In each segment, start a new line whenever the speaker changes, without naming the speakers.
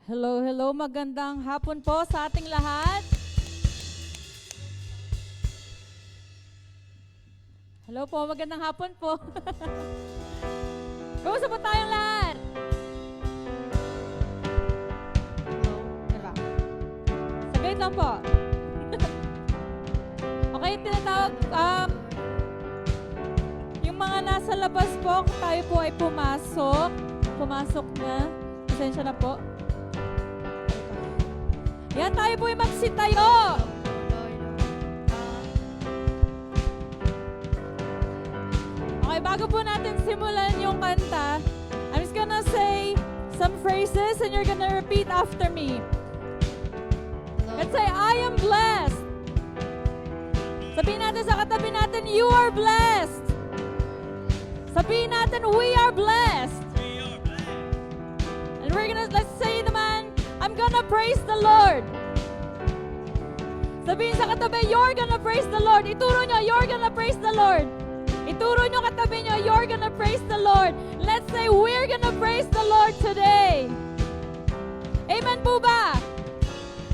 Hello, hello. Magandang hapon po sa ating lahat. Hello po, magandang hapon po. Kumusta po tayong lahat? Diba? Saglit lang po. Okay, tinatawag, yung mga nasa labas po, kung tayo po ay pumasok na. Pasensya na po. Yan, tayo po ay magsitayo. Okay, bago po natin simulan yung kanta, I'm just gonna say some phrases and you're gonna repeat after me. Let's say, I am blessed. Sabihin natin sa katabi natin, you are blessed. Sabihin natin, we are blessed. And let's say naman, I'm gonna praise the Lord. Sabihin sa katabi, you're gonna praise the Lord. Ituro nyo, you're gonna praise the Lord. Ituro nyo katabi nyo, you're gonna praise the Lord. Let's say, we're gonna praise the Lord today. Amen po ba?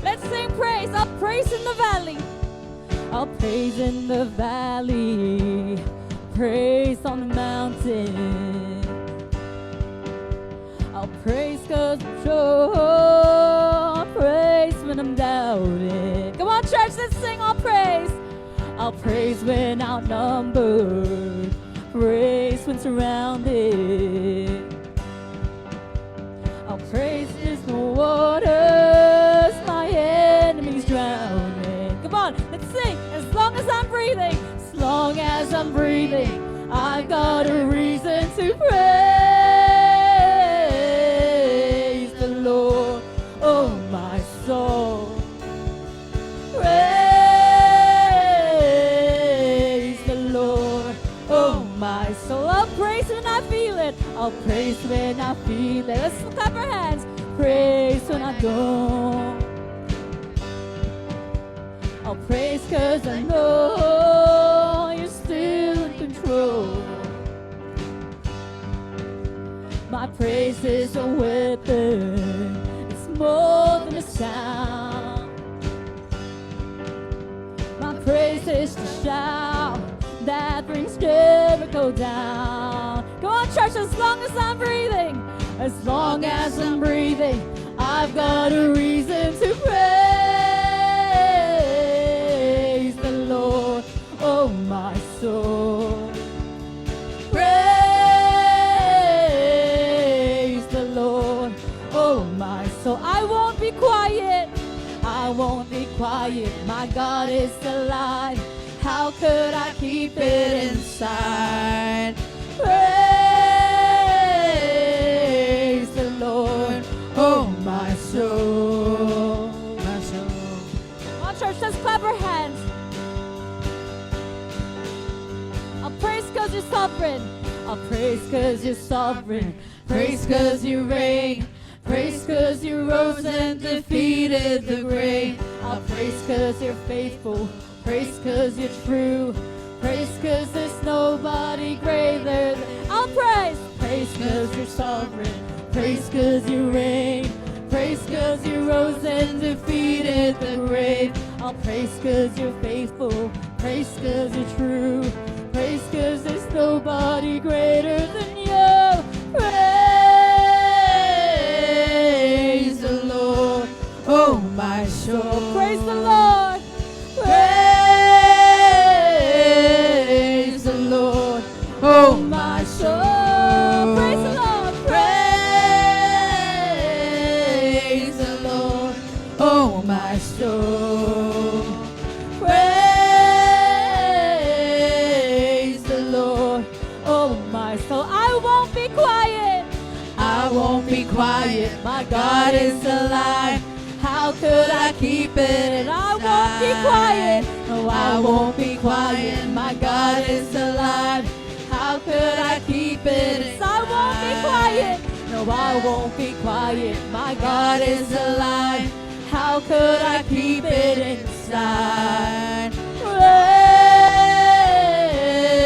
Let's sing praise. I'll praise in the valley. I'll praise in the valley. Praise on the mountain. I'll praise 'cause I'm sure. I'll praise when I'm doubting. Come on, church, let's sing. I'll praise. I'll praise when outnumbered. Praise when surrounded. I'll praise in the waters. My enemies drowning. Come on, let's sing. As long as I'm breathing. As long as I'm breathing. I've got a reason to praise. Oh, my soul, praise the Lord. Oh, my soul, I'll praise when I feel it. I'll praise when I feel it. Let's clap our hands. Praise when I don't. I'll praise 'cause I know you're still in control. My praise is a weapon. More than a sound. My praise is the shout that brings Jericho down. Come on, church, as long as I'm breathing, as long as I'm breathing, I've got a reason to praise the Lord. Oh, my soul, praise the Lord. Oh, my soul, I won't be quiet. I won't be quiet. My God is alive. How could I keep it inside? Praise the Lord. Oh, my soul, my soul. Come on, church, let's clap our hands. I'll praise 'cause you're sovereign. I'll praise 'cause you're sovereign. Praise 'cause you reign. Praise 'cause you rose and defeated the grave. I'll praise 'cause you're faithful. Praise 'cause you're true. Praise 'cause there's nobody greater than. I'll praise. Praise 'cause you're sovereign. Praise 'cause you reign. Praise 'cause you rose and defeated the grave. I'll praise 'cause you're faithful. Praise 'cause you're true. Praise 'cause there's nobody greater than you. Praise the Lord, oh, my soul. Praise the Lord. Praise the Lord, oh, my soul. Praise the Lord. Praise the Lord, oh, my soul. Praise the Lord, oh, my soul. I won't be quiet. I won't be quiet. My God is alive. How could I keep it? I won't be quiet. No, I won't be quiet. My God is alive. How could I keep it? I won't be quiet. No, I won't be quiet. My God is alive. How could I keep it inside?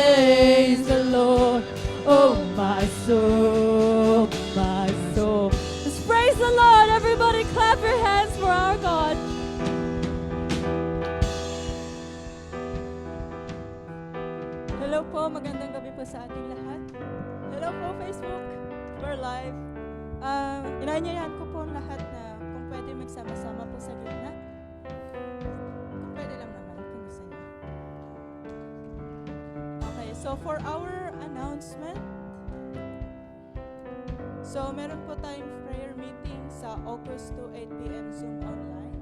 Praise the Lord, oh, my soul, my soul. Let's praise the Lord, everybody.
Hello po, magandang gabi po sa ating lahat. Hello po, Facebook. We're live. Inaanyayahan ko po ang lahat na kung pwede magsama-sama po sa gitna. Kung pwede lang naman, kung gusto niyo. Okay, so for our announcement, so meron po tayong prayer meeting sa August 2, 8 p.m. Zoom online.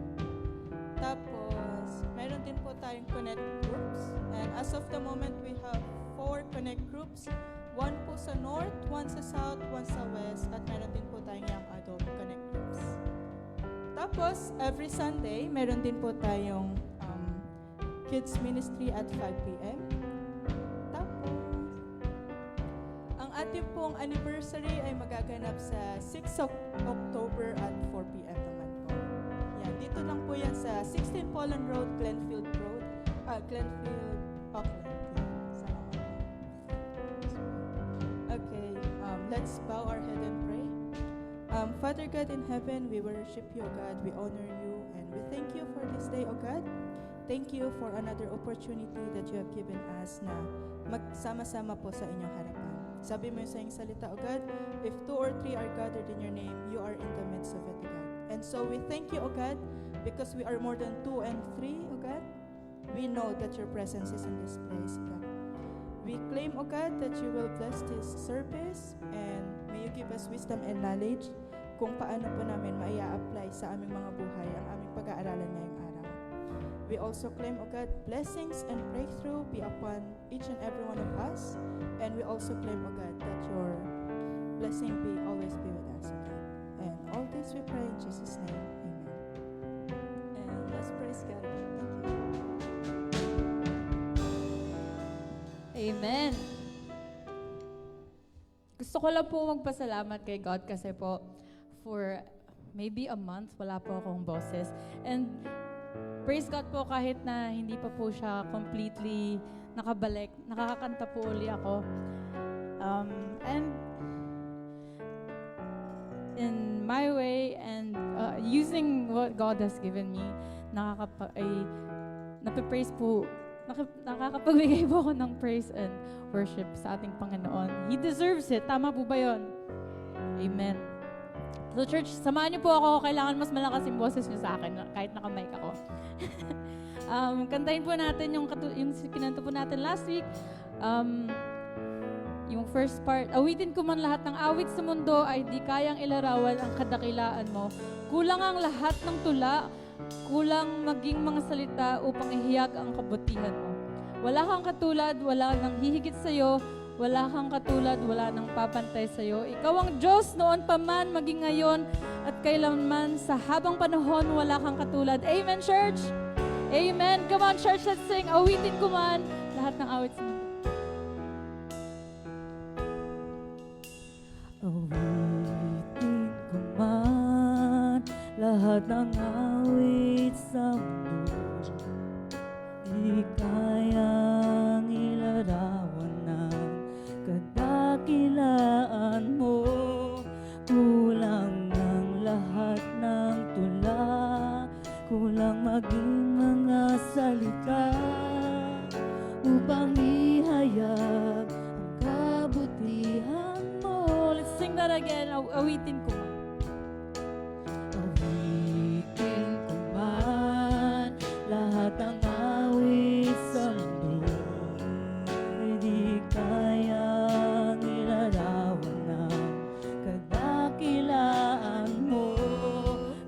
Tapos, meron din po tayong connect groups. And as of the moment, we have 4 connect groups. One po sa north, one sa south, one sa west, at meron din po tayong young adult connect groups. Tapos, every Sunday, meron din po tayong kids ministry at 5 p.m. Tapos, ang ating pong anniversary ay magaganap sa 6 October at 4 p.m. naman po. Yan, dito lang po yan sa 16 Poland Road, Glenfield, Auckland. Okay, let's bow our head and pray. Father God in heaven, we worship you, O God. We honor you and we thank you for this day, O God. Thank you for another opportunity that you have given us na magsama-sama po sa inyong harapan. Sabi mo sa iyong salita, O God, if 2 or 3 are gathered in your name, you are in the midst of it, O God. And so we thank you, O God, because we are more than 2 and 3, O God. We know that your presence is in this place, O God. We claim, O God, that you will bless this service and may you give us wisdom and knowledge kung paano po namin maia-apply sa aming mga buhay ang aming pag-aaralan ngayong araw. We also claim, O God, blessings and breakthrough be upon each and every one of us. And we also claim, O God, that your blessing always be with us, O God. And all this we pray in Jesus' name. Amen. And let's praise God. Thank you.
Amen. Gusto ko lang po magpasalamat kay God kasi po for maybe a month wala po akong boses. And praise God po kahit na hindi pa po siya completely nakabalik, nakakakanta po uli ako. And in my way and using what God has given me, napipraise po, nakakapagbigay po ako ng praise and worship sa ating Panginoon. He deserves it. Tama po ba yun? Amen. So church, samahan niyo po ako. Kailangan mas malakas yung boses niyo sa akin kahit naka-mic ako. Kantahin po natin yung kinanta po natin last week. Yung first part, awitin ko man lahat ng awit sa mundo ay di kayang ilarawan ang kadakilaan mo. Kulang ang lahat ng tula, kulang maging mga salita upang ihiyag ang kabutihan mo. Wala kang katulad, wala nang hihigit sa'yo, wala kang katulad, wala nang papantay sa'yo. Ikaw ang Diyos noon pa man, maging ngayon, at kailanman sa habang panahon, wala kang katulad. Amen, church? Amen. Come on, church, let's sing. Awitin ko man lahat ng awit sa mundo.
Awitin ko man lahat ng awit sa mundo, di kayang ilarawan ng kadakilaan mo. Kulang ng lahat ng tula, kulang maging mga salita upang ihayag ang kabutihan mo.
Let's sing that again. Awitin ko man.
Awitin ko man lahat ng awit sa mundo, di kayang ilarawan ng kadakilaan mo.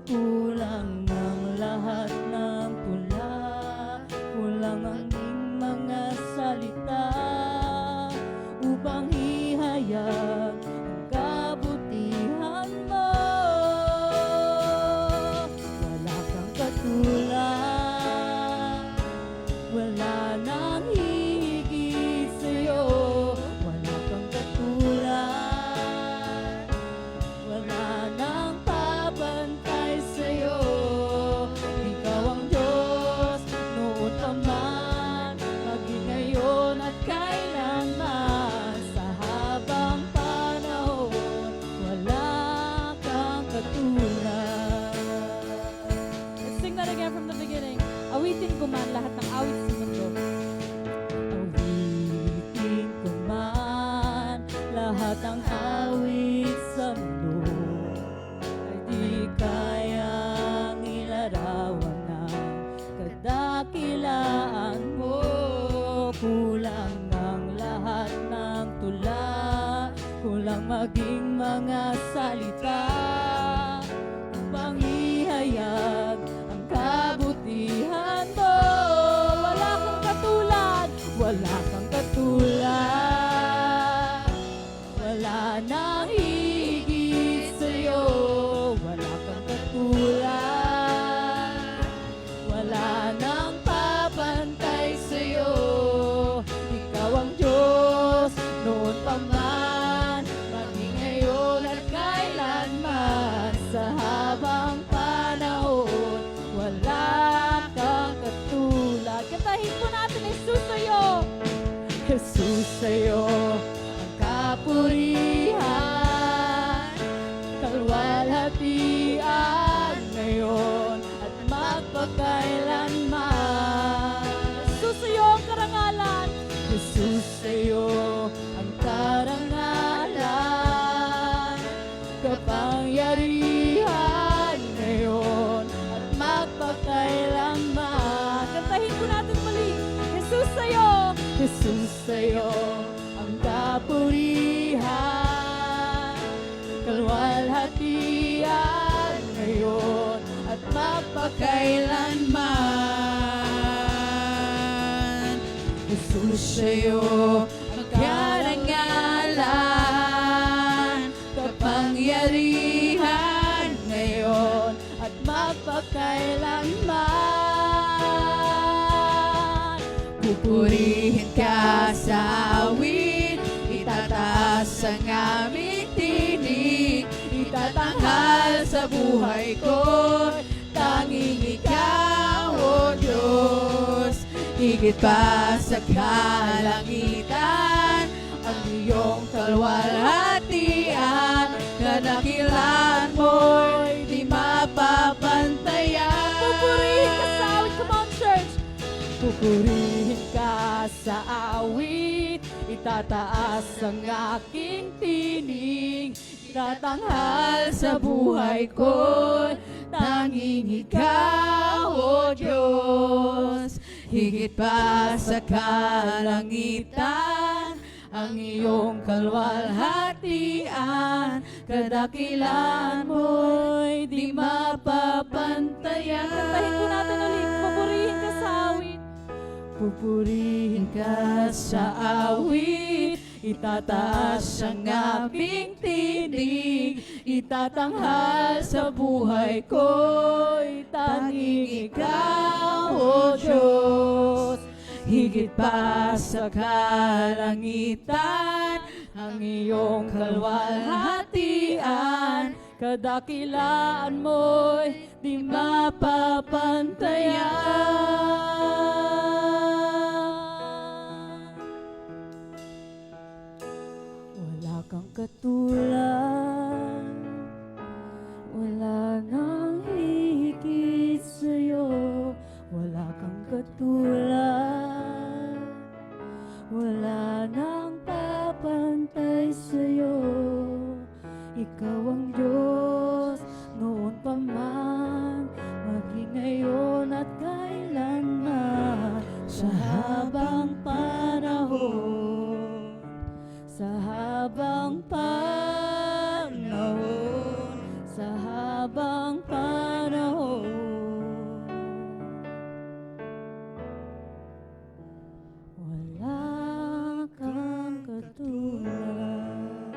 Kulang ng lahat ng tula, kulang ang mga salita upang ihayag ang kabutihan mo. maging mga salita upang ihayag ang kabutihan mo. Wala kang katulad, wala kang katulad, wala nang higit sa'yo. Wala kang katulad, wala nang papantay sa'yo. Ikaw ang Diyos noon pa man, maging ngayon at kailanman. Sa habang panahon, wala kang katulad. Kantahin po natin, Jesus sa'yo. Jesus sa'yo ang kapurihan, kalwalhatian ngayon at magpakailanman. Jesus sa'yo ang karangalan. Jesus sa'yo ang karangalan, kapangyarihan ngayon at magpakailanman. Kantahin po natin muli. Jesus sa'yo, Jesus sa'yo ang kapurihan, kalwalhatian ngayon at magpakailanman. Jesus sa'yo ang karangalan, kapangyarihan ngayon at magpakailanman. Pupurihin ka sa awit, itataas ang aming tinig, itatanghal sa buhay ko, tanging ikaw, O Diyos. Higit pa sa kalangitan, ang iyong kalwalhatian, kadakilan mo'y di mapapantayan. Pupurihin ka sa awit, come on church! Pupurihin ka sa awit, itataas ang aking tinig, itatanghal sa buhay ko, tanging ikaw, O Diyos. Higit pa sa kalangitan, ang iyong kalwalhatian, kadakilan mo'y di mapapantayan. Kantahin po natin ulit, pupurihin ka sa awit. Pupurihin ka sa awit, itataas ang aking tinig, itatanghal sa buhay ko'y tanging ikaw, O Diyos. Higit pa sa kalangitan, ang iyong kalwalhatian, kadakilaan mo'y di mapapantayan. Wala kang katulad, wala nang higit sa'yo. Wala kang katulad, wala nang papantay sa'yo. Ikaw ang Diyos noon pa man, maging ngayon at kailanman. Sa habang panahon, sa habang panahon, sa habang panahon, wala kang katulad,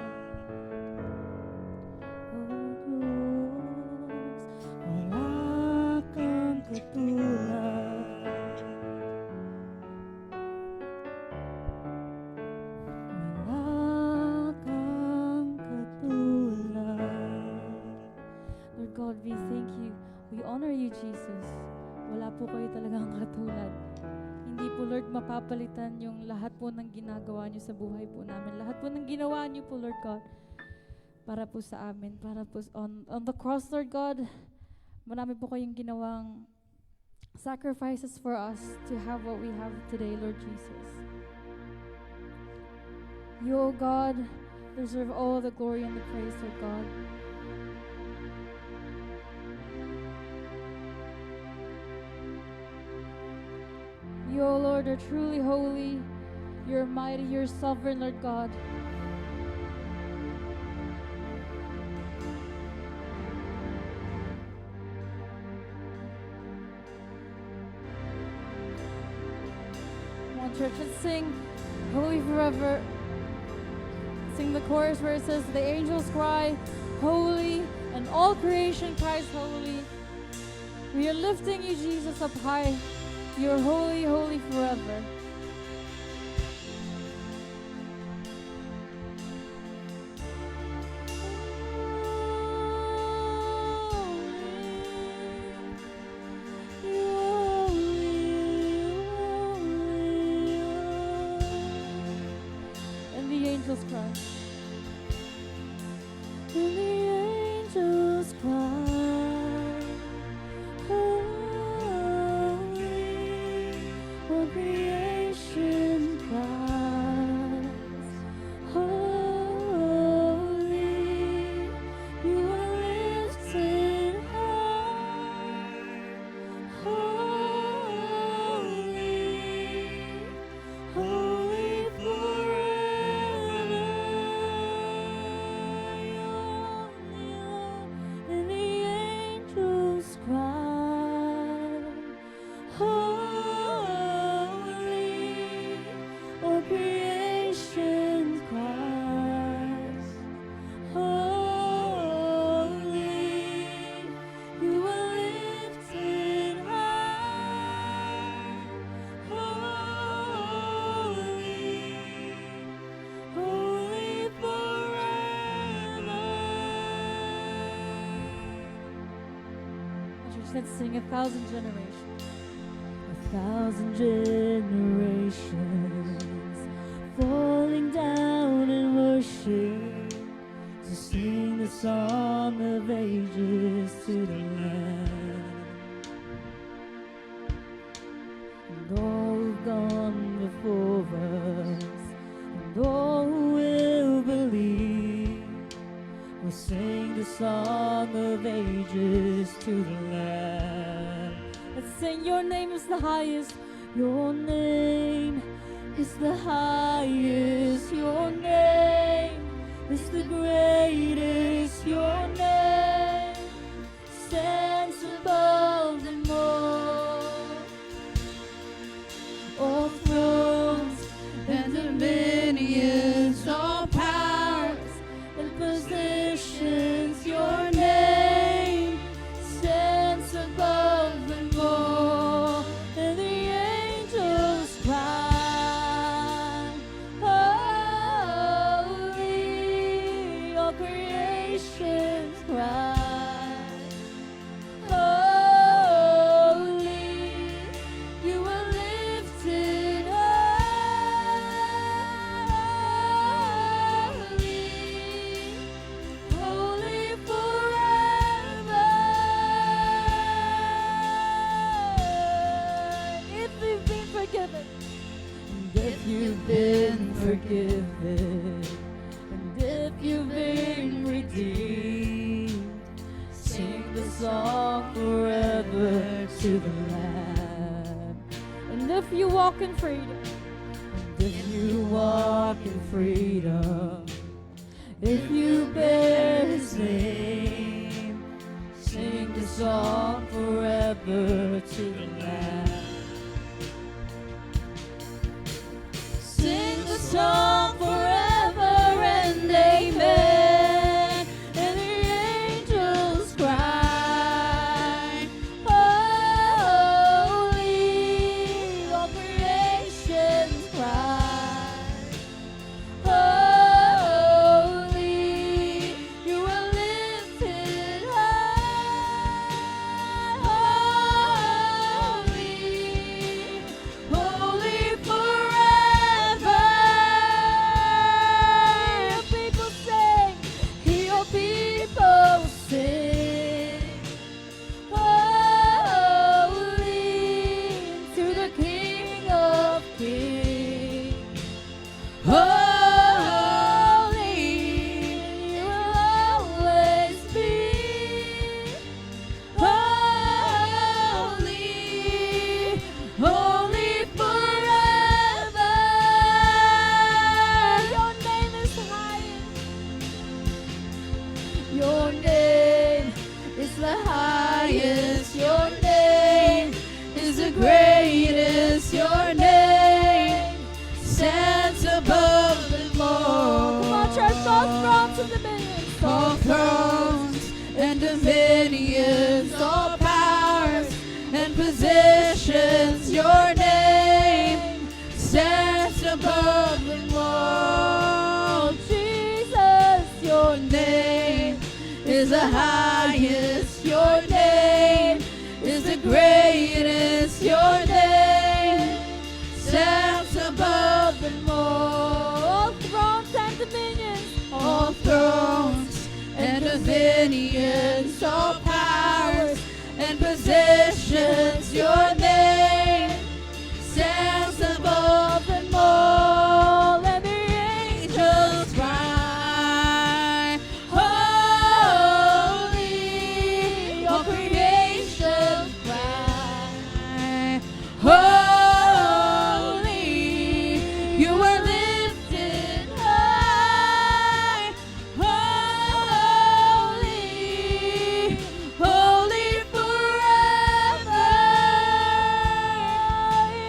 O Diyos. Wala kang katulad, wala kang katulad. Lord God, we thank you. We honor you, Jesus. Wala po kayo talagang katulad. Hindi po, Lord, mapapalitan yung lahat po ng ginagawa niyo sa buhay po namin. Lahat po ng ginawa niyo po, Lord God, para po sa amin, para po on the cross, Lord God, marami po kayong ginawang sacrifices for us to have what we have today, Lord Jesus. You, O God, deserve all the glory and the praise, Lord God. You, O Lord, are truly holy. You're mighty, you're sovereign, Lord God. church. Let's sing Holy Forever. Sing the chorus where it says, the angels cry, holy, and all creation cries holy. We are lifting you, Jesus, up high. You are holy, holy forever. And the angels cry. And the angels cry, holy, all creation cries, holy, you are lifted high, holy, holy forever. And the angels cry, holy, all creation cries, holy, you are lifted high, holy, holy forever. Church, let's sing 1,000 generations. 1,000 generations falling down in worship to sing the song of ages to the Lamb. And all who've gone before us, and all who will believe, will sing the song of ages to the Lamb. Let's sing, your name is the highest. Your name is the highest. Your name is the greatest. Your name stands above them all thrones and dominions, all powers and positions. Your name stands above them all, and the angels cry, holy, all creation cries, holy, you are lifted high, holy forever. If you've been forgiven, and if you've been forgiven, and if you've been redeemed, sing the song forever to the Lamb. And if you walk in freedom, and if you walk in freedom, if you bear His name, sing the song forever to the Lamb. Sing the song forever and amen. And the angels cry, holy, all creations cry, holy, you are lifted high,
and dominions,
all thrones and dominions, all powers and positions. Your name stands above them all.
Jesus,
Your name is the highest. Your name is the greatest. Your name stands above them all.
all thrones and dominions,
All thrones and dominions, all powers and positions. Your name stands above them all. And the angels cry, holy. All creation cry, holy. You are lifted high, holy, holy forever.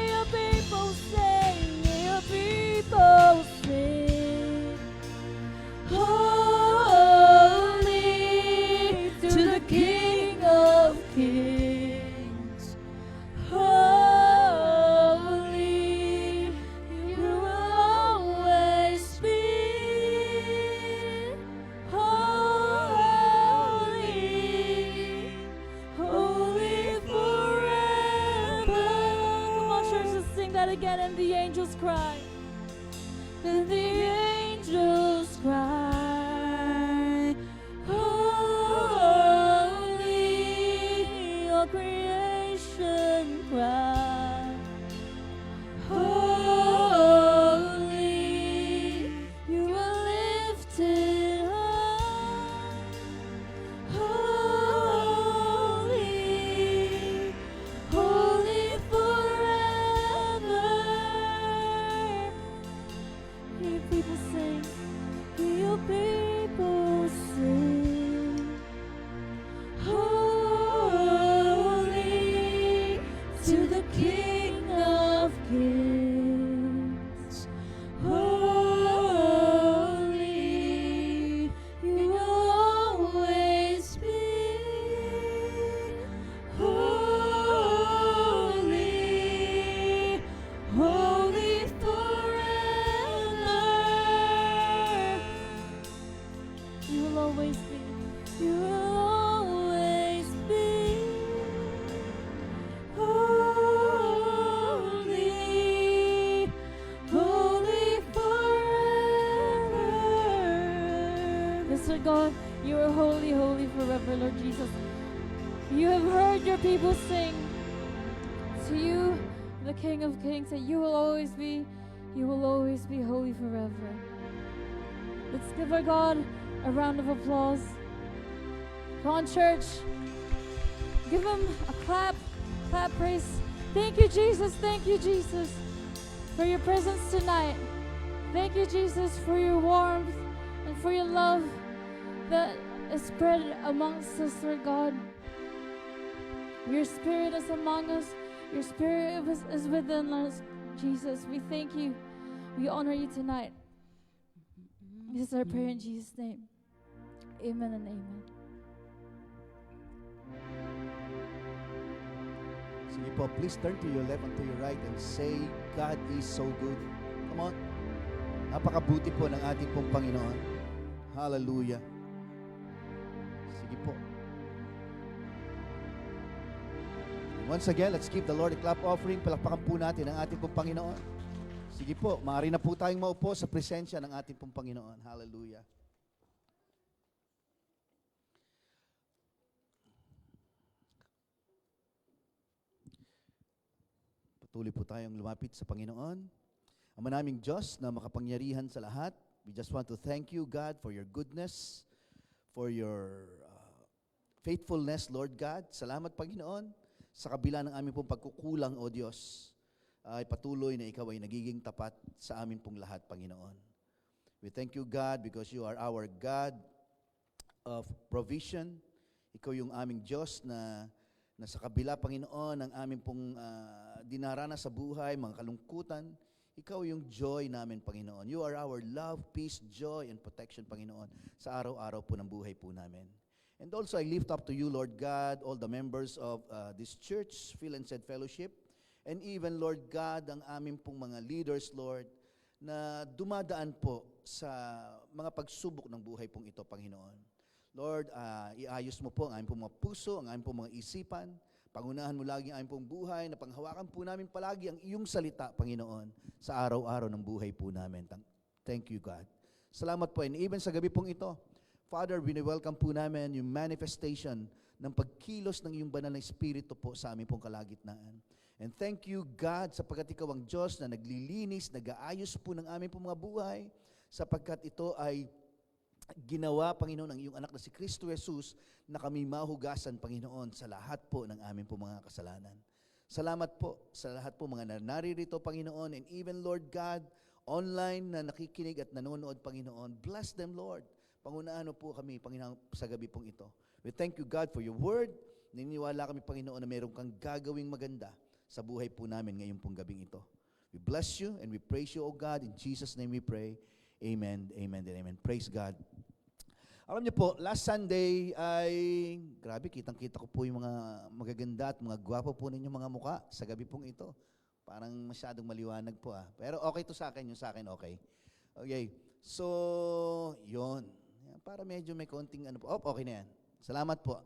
your people sing, your people sing.
Holy to the King of Kings. Holy, you will always be. Holy, holy forever.
Come on, church, let's sing that again. And the angels cry.
And the angels cry, holy. All creation cry, holy. You are lifted high, holy, holy forever.
Your people sing, your people sing.
Holy to the King of Kings. Holy, you will always be. Holy, holy forever.
You will always be.
You will always be holy, holy forever.
Yes, Lord God, you are holy, holy forever, Lord Jesus. You have heard your people sing to you, the King of Kings, that you will always be holy forever. Let's give our God a round of applause. Come on, church. Give him a clap praise. Thank you, Jesus. Thank you, Jesus, for your presence tonight. Thank you, Jesus, for your warmth and for your love that is spread amongst us, Lord God. Your spirit is among us. Your spirit is within us, Jesus. We thank you. We honor you tonight. This is our prayer in Jesus' name. Amen and amen.
Sige po, please turn to your left and to your right and say, God is so good. Come on. Napakabuti po ng ating pong Panginoon. Hallelujah. Sige po. And once again, let's give the Lord a clap offering. Palakpakan po natin ang ating pong Panginoon. Sige po, maaari na po tayong maupo sa presensya ng ating pong Panginoon. Hallelujah. Patuloy po tayong lumapit sa Panginoon. Ama naming Diyos na makapangyarihan sa lahat, we just want to thank you, God, for your goodness, for your faithfulness, Lord God. Salamat, Panginoon, sa kabila ng aming pong pagkukulang, O Diyos, ay patuloy na ikaw ay nagiging tapat sa amin pong lahat, Panginoon. We thank you, God, because you are our God of provision. Ikaw yung aming Diyos na sa kabila, Panginoon, ng aming pong dinarana sa buhay, mga kalungkutan, Ikaw yung joy namin, Panginoon. You are our love, peace, joy, and protection, Panginoon, sa araw-araw po ng buhay po namin. And also, I lift up to you, Lord God, all the members of this church, Phil and Said Fellowship, and even, Lord God, ang aming pong mga leaders, Lord, na dumadaan po sa mga pagsubok ng buhay pong ito, Panginoon. Lord, iayos mo po ang aming pong mga puso, ang aming pong mga isipan. Pangunahan mo lagi ang aming pong buhay, na panghawakan po namin palagi ang iyong salita, Panginoon, sa araw-araw ng buhay po namin. Thank you, God. Salamat po. And even sa gabi pong ito, Father, welcome po namin yung manifestation ng pagkilos ng iyong banal na Espiritu po sa aming pong kalagitnaan. And thank you, God, sapagkat ikaw ang Diyos na naglilinis, nag-aayos po ng aming pong mga buhay, sapagkat ito ay ginawa, Panginoon, ng iyong anak na si Kristo Jesus na kami mahugasan, Panginoon, sa lahat po ng aming po mga kasalanan. Salamat po sa lahat po mga naririto, Panginoon, and even, Lord God, online na nakikinig at nanonood, Panginoon. Bless them, Lord. Pangunahan mo po kami, Panginoon, sa gabi pong ito. We thank you, God, for your word. Niniwala kami, Panginoon, na mayroon kang gagawing maganda sa buhay po namin ngayong pong gabing ito. We bless you and we praise you, O God. In Jesus' name we pray. Amen, amen, and amen. Praise God. Alam niyo po, last Sunday ay, grabe, kitang-kita ko po yung mga magaganda at mga gwapo po ninyong mga muka sa gabi pong ito. Parang masyadong maliwanag po ah. Pero okay to sa akin, yung sa akin okay. Okay, so, yun. Para medyo may konting ano po. Okay na yan. Salamat po.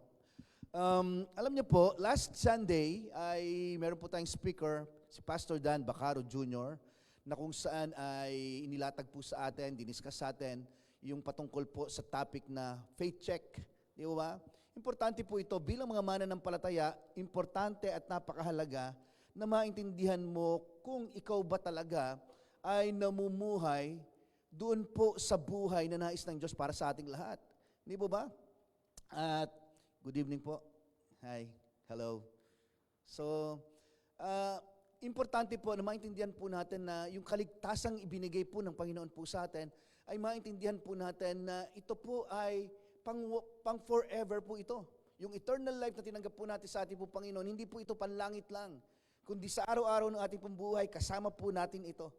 Alam niyo po, last Sunday ay meron po tayong speaker, si Pastor Dan Bacaro Jr., na kung saan ay inilatag po sa atin, diniscuss sa atin, yung patungkol po sa topic na faith check. Di ba? Importante po ito, bilang mga mananampalataya, importante at napakahalaga na maintindihan mo kung ikaw ba talaga ay namumuhay doon po sa buhay na nais ng Diyos para sa ating lahat. Di po ba? At good evening po. Hi. Hello. So, importante po na maintindihan po natin na yung kaligtasang ibinigay po ng Panginoon po sa atin, ay maintindihan po natin na ito po ay pang forever po ito. Yung eternal life na tinanggap po natin sa ating po Panginoon, hindi po ito panlangit lang, kundi sa araw-araw ng ating pong buhay, kasama po natin ito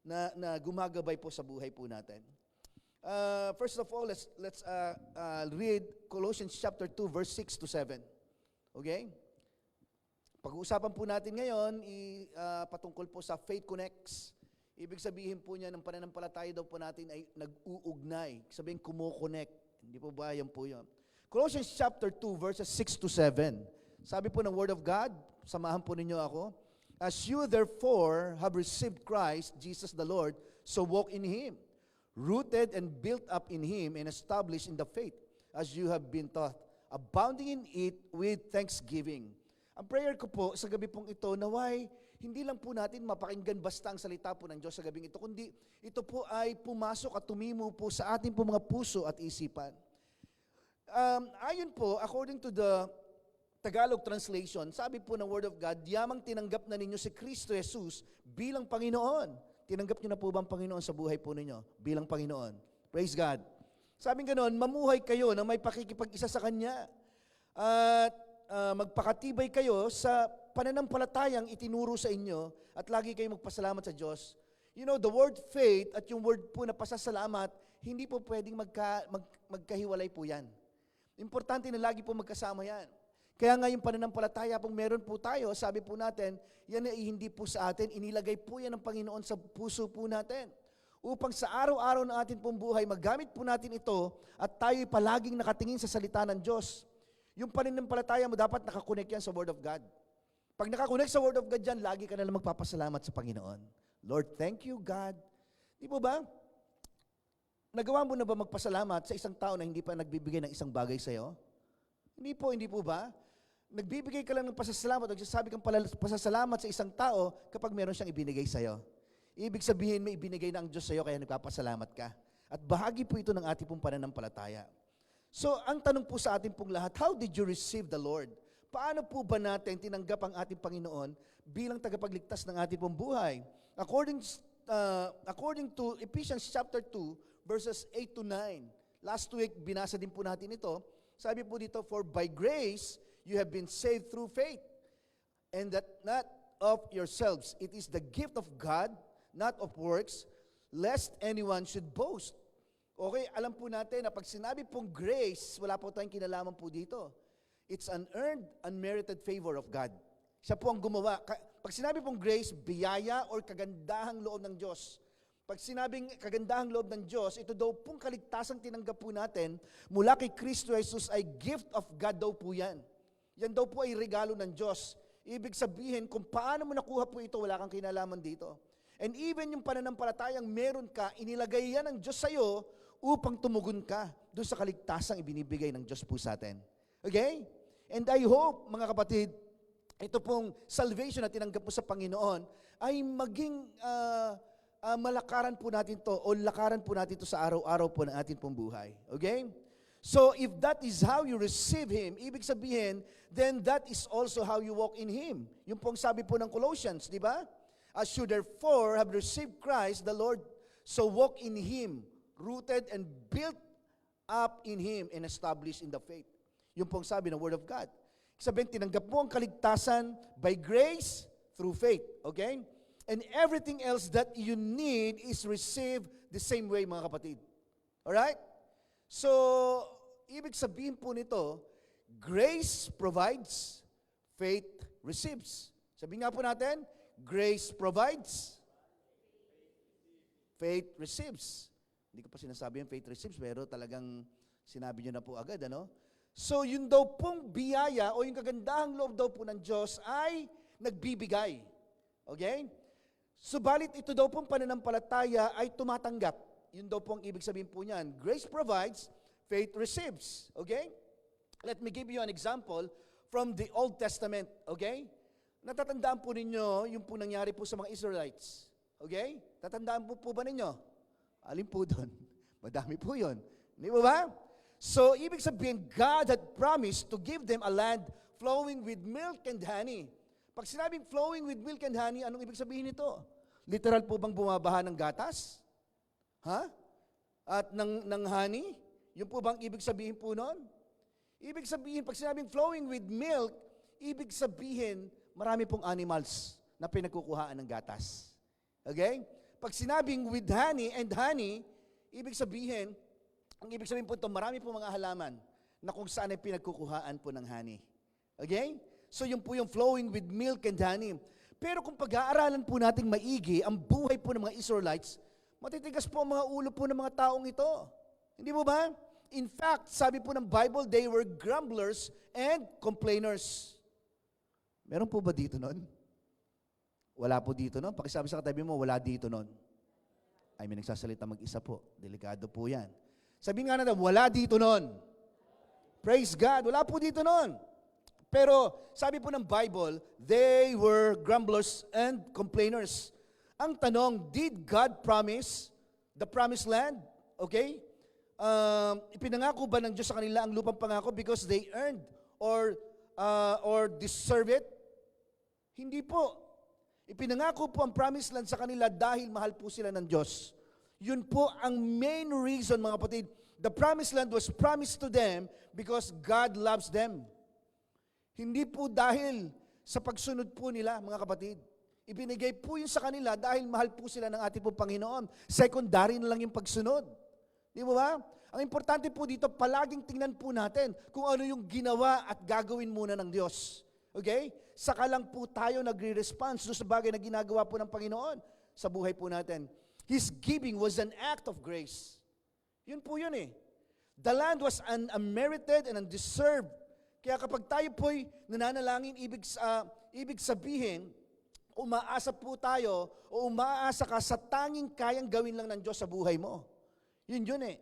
na gumagabay po sa buhay po natin. First of all, let's read Colossians chapter 2, verse 6 to 7. Okay? Pag-uusapan po natin ngayon, patungkol po sa Faith Connects. Ibig sabihin po niya, ng pananampalataya daw po natin ay nag-uugnay. Sabihin, kumo-connect. Hindi po ba yan po yun? Colossians chapter 2, verses 6 to 7. Sabi po ng Word of God, samahan po ninyo ako. As you therefore have received Christ, Jesus the Lord, so walk in Him, rooted and built up in Him and established in the faith, as you have been taught, abounding in it with thanksgiving. Ang prayer ko po sa gabi pong ito, naway, hindi lang po natin mapakinggan basta ang salita po ng Diyos sa gabing ito, kundi ito po ay pumasok at tumimo po sa ating po mga puso at isipan. Ayon po, according to the Tagalog translation, sabi po ng Word of God, yamang tinanggap na ninyo si Kristo Jesus bilang Panginoon. Tinanggap niyo na po ba ang Panginoon sa buhay po ninyo bilang Panginoon? Praise God. Sabi ganoon, mamuhay kayo na may pakikipag-isa sa Kanya. At magpakatibay kayo sa pananampalatayang itinuro sa inyo at lagi kayong magpasalamat sa Diyos. You know, the word faith at yung word po na pasasalamat, hindi po pwedeng magkahiwalay po yan. Importante na lagi po magkasama yan. Kaya nga yung pananampalataya pong meron po tayo, sabi po natin, yan ay hindi po sa atin, inilagay po yan ng Panginoon sa puso po natin. Upang sa araw-araw ng ating pong buhay, magamit po natin ito at tayo'y palaging nakatingin sa salita ng Diyos. Yung pananampalataya mo, dapat nakakonect yan sa Word of God. Pag nakakonect sa Word of God dyan, lagi ka na lang magpapasalamat sa Panginoon. Lord, thank you, God. Di po ba? Nagawa mo na ba magpasalamat sa isang tao na hindi pa nagbibigay ng isang bagay sa'yo? Hindi po ba? Nagbibigay ka lang ng pasasalamat, nagsasabi kang pasasalamat sa isang tao kapag meron siyang ibinigay sa'yo. Ibig sabihin, may ibinigay na ang Diyos sa'yo, kaya nagpapasalamat ka. At bahagi po ito ng ating pong pananampalataya. So, ang tanong po sa ating pong lahat, how did you receive the Lord? Paano po ba natin tinanggap ang ating Panginoon bilang tagapagligtas ng ating pong buhay? According to Ephesians chapter 2, verses 8 to 9. Last week, binasa din po natin ito. Sabi po dito, for by grace, you have been saved through faith. And that not of yourselves. It is the gift of God, not of works, lest anyone should boast. Okay, alam po natin na pag sinabi pong grace, wala po tayong kinalaman po dito. It's an earned, unmerited favor of God. Siya po ang gumawa. Pag sinabi pong grace, biyaya or kagandahang loob ng Diyos. Pag sinabing kagandahang loob ng Diyos, ito daw pong kaligtasang tinanggap po natin mula kay Kristo Jesus ay gift of God daw po yan. Yan daw po ay regalo ng Diyos. Ibig sabihin, kung paano mo nakuha po ito, wala kang kinalaman dito. And even yung pananampalatayang meron ka, inilagay yan ng Diyos sa'yo upang tumugon ka doon sa kaligtasang ibinibigay ng Diyos po sa atin. Okay? And I hope, mga kapatid, ito pong salvation na tinanggap mo sa Panginoon ay maging malakaran po natin to o lakaran po natin to sa araw-araw po ng ating pong buhay. Okay? So, if that is how you receive Him, ibig sabihin, then that is also how you walk in Him. Yung pong sabi po ng Colossians, di ba? As you therefore have received Christ, the Lord, so walk in Him, rooted and built up in Him and established in the faith. Yung pong sabi ng Word of God. Sabihin, tinanggap mo ang kaligtasan by grace through faith. Okay? And everything else that you need is received the same way, mga kapatid. Alright? So, ibig sabihin po nito, grace provides, faith receives. Sabihin nga po natin, grace provides, faith receives. Hindi ko pa sinasabi yung faith receives, pero talagang sinabi nyo na po agad, ano? So, yun daw pong biyaya o yung kagandahang loob daw po ng Diyos ay nagbibigay. Okay? Subalit ito daw pong pananampalataya ay tumatanggap. Yun daw pong ibig sabihin po niyan. Grace provides, faith receives. Okay? Let me give you an example from the Old Testament. Okay? Natatandaan po ninyo yung po nangyari po sa mga Israelites. Okay? Tatandaan po ba ninyo? Alin po doon? Madami po yun. Hindi po ba? So, ibig sabihin, God had promised to give them a land flowing with milk and honey. Pag sinabing flowing with milk and honey, anong ibig sabihin nito? Literal po bang bumabaha ng gatas? Ha? At ng honey? Yung po bang ibig sabihin po nun? Ibig sabihin, pag sinabing flowing with milk, ibig sabihin, marami pong animals na pinagkukuhaan ng gatas. Okay? Pag sinabing with honey and honey, ibig sabihin, ang ibig sabihin po ito, marami po mga halaman na kung saan ay pinagkukuhaan po ng honey. Okay? So yung po yung flowing with milk and honey. Pero kung pag-aaralan po nating maigi ang buhay po ng mga Israelites, matitigas po ang mga ulo po ng mga taong ito. Hindi mo ba? In fact, sabi po ng Bible, they were grumblers and complainers. Meron po ba dito nun? Wala po dito nun? Pakisabi sa katabi mo, wala dito nun. Ay, may nagsasalita mag-isa po. Delikado po yan. Sabi nga natin, wala dito nun. Praise God, wala po dito nun. Pero sabi po ng Bible, they were grumblers and complainers. Ang tanong, did God promise the promised land? Okay? Ipinangako ba ng Diyos sa kanila ang lupang pangako because they earned or deserve it? Hindi po. Ipinangako po ang promised land sa kanila dahil mahal po sila ng Diyos. Yun po ang main reason, mga kapatid. The promised land was promised to them because God loves them. Hindi po dahil sa pagsunod po nila, mga kapatid. Ibinigay po yun sa kanila dahil mahal po sila ng ating po Panginoon. Secondary na lang yung pagsunod. Di mo ba? Ang importante po dito, palaging tingnan po natin kung ano yung ginawa at gagawin muna ng Diyos. Okay? Saka lang po tayo nagre-response sa bagay na ginagawa po ng Panginoon sa buhay po natin. His giving was an act of grace. Yun po yun eh. The land was unmerited and undeserved. Kaya kapag tayo po'y nananalangin, ibig sabihin, umaasa po tayo o umaasa ka sa tanging kayang gawin lang ng Diyos sa buhay mo. Yun eh.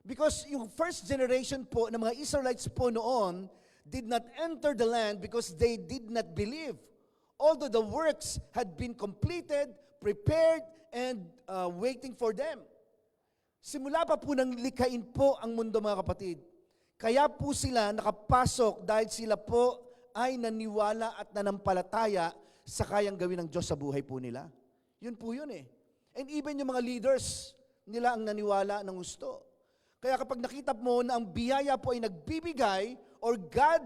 Because yung first generation po ng mga Israelites po noon did not enter the land because they did not believe. Although the works had been completed, prepared, and waiting for them. Simula pa po nang likhain po ang mundo, mga kapatid. Kaya po sila nakapasok dahil sila po ay naniwala at nanampalataya sa kayang gawin ng Diyos sa buhay po nila. Yun po yun eh. And even yung mga leaders nila ang naniwala ng gusto. Kaya kapag nakita mo na ang biyaya po ay nagbibigay or God,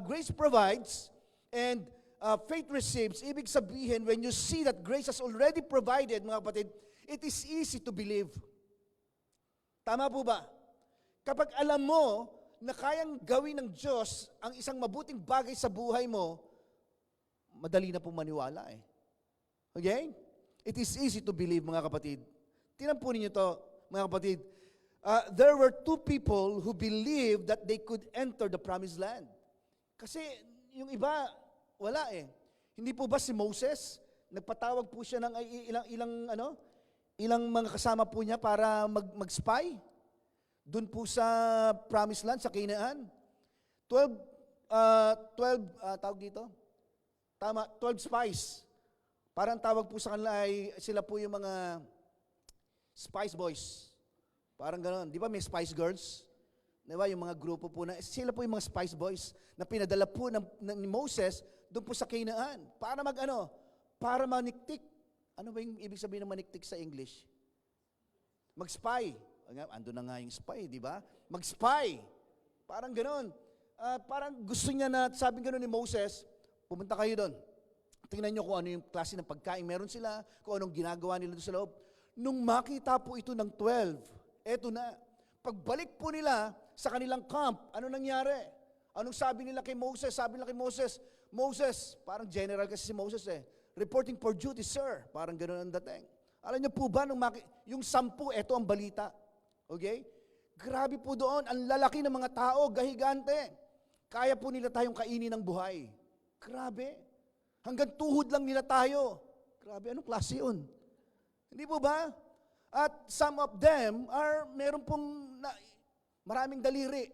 grace provides, and faith receives, ibig sabihin, when you see that grace has already provided, mga kapatid, it is easy to believe. Tama po ba? Kapag alam mo na kayang gawin ng Diyos ang isang mabuting bagay sa buhay mo, madali na pong maniwala eh. Okay? It is easy to believe, mga kapatid. Tingnan po ninyo to, mga kapatid. There were two people who believed that they could enter the promised land. Kasi yung iba, wala eh. Hindi po ba si Moses, nagpatawag po siya ng ilang mga kasama po niya para mag-spy? Doon po sa promised land, sa Canaan. 12 tawag dito? Tama, 12 spies. Parang tawag po sa kanila ay sila po yung mga Spice Boys. Parang gano'n. Di ba may Spice Girls? Di ba yung mga grupo po na, sila po yung mga Spice Boys na pinadala po ni Moses doon po sa Canaan. Para para maniktik. Ano ba yung ibig sabihin ng maniktik sa English? Mag-spy. Ando na nga yung spy, di ba? Mag-spy. Parang gano'n. Parang gusto niya na, sabi gano'n ni Moses, pumunta kayo doon. Tingnan niyo kung ano yung klase ng pagkain meron sila, kung anong ginagawa nila doon sa loob. Nung makita po ito ng 12, eto na. Pagbalik po nila sa kanilang camp, ano nangyari? Anong sabi nila kay Moses? Sabi nila kay Moses, Moses, parang general kasi si Moses eh, reporting for duty, sir. Parang gano'n ang dating. Alam niyo po ba, yung 10, eto ang balita. Okay? Grabe po doon, ang lalaki ng mga tao, gahigante. Kaya po nila tayong kainin ng buhay. Grabe. Hanggang tuhod lang nila tayo. Grabe, anong klase yun? Hindi po ba? At some of them meron pong maraming daliri.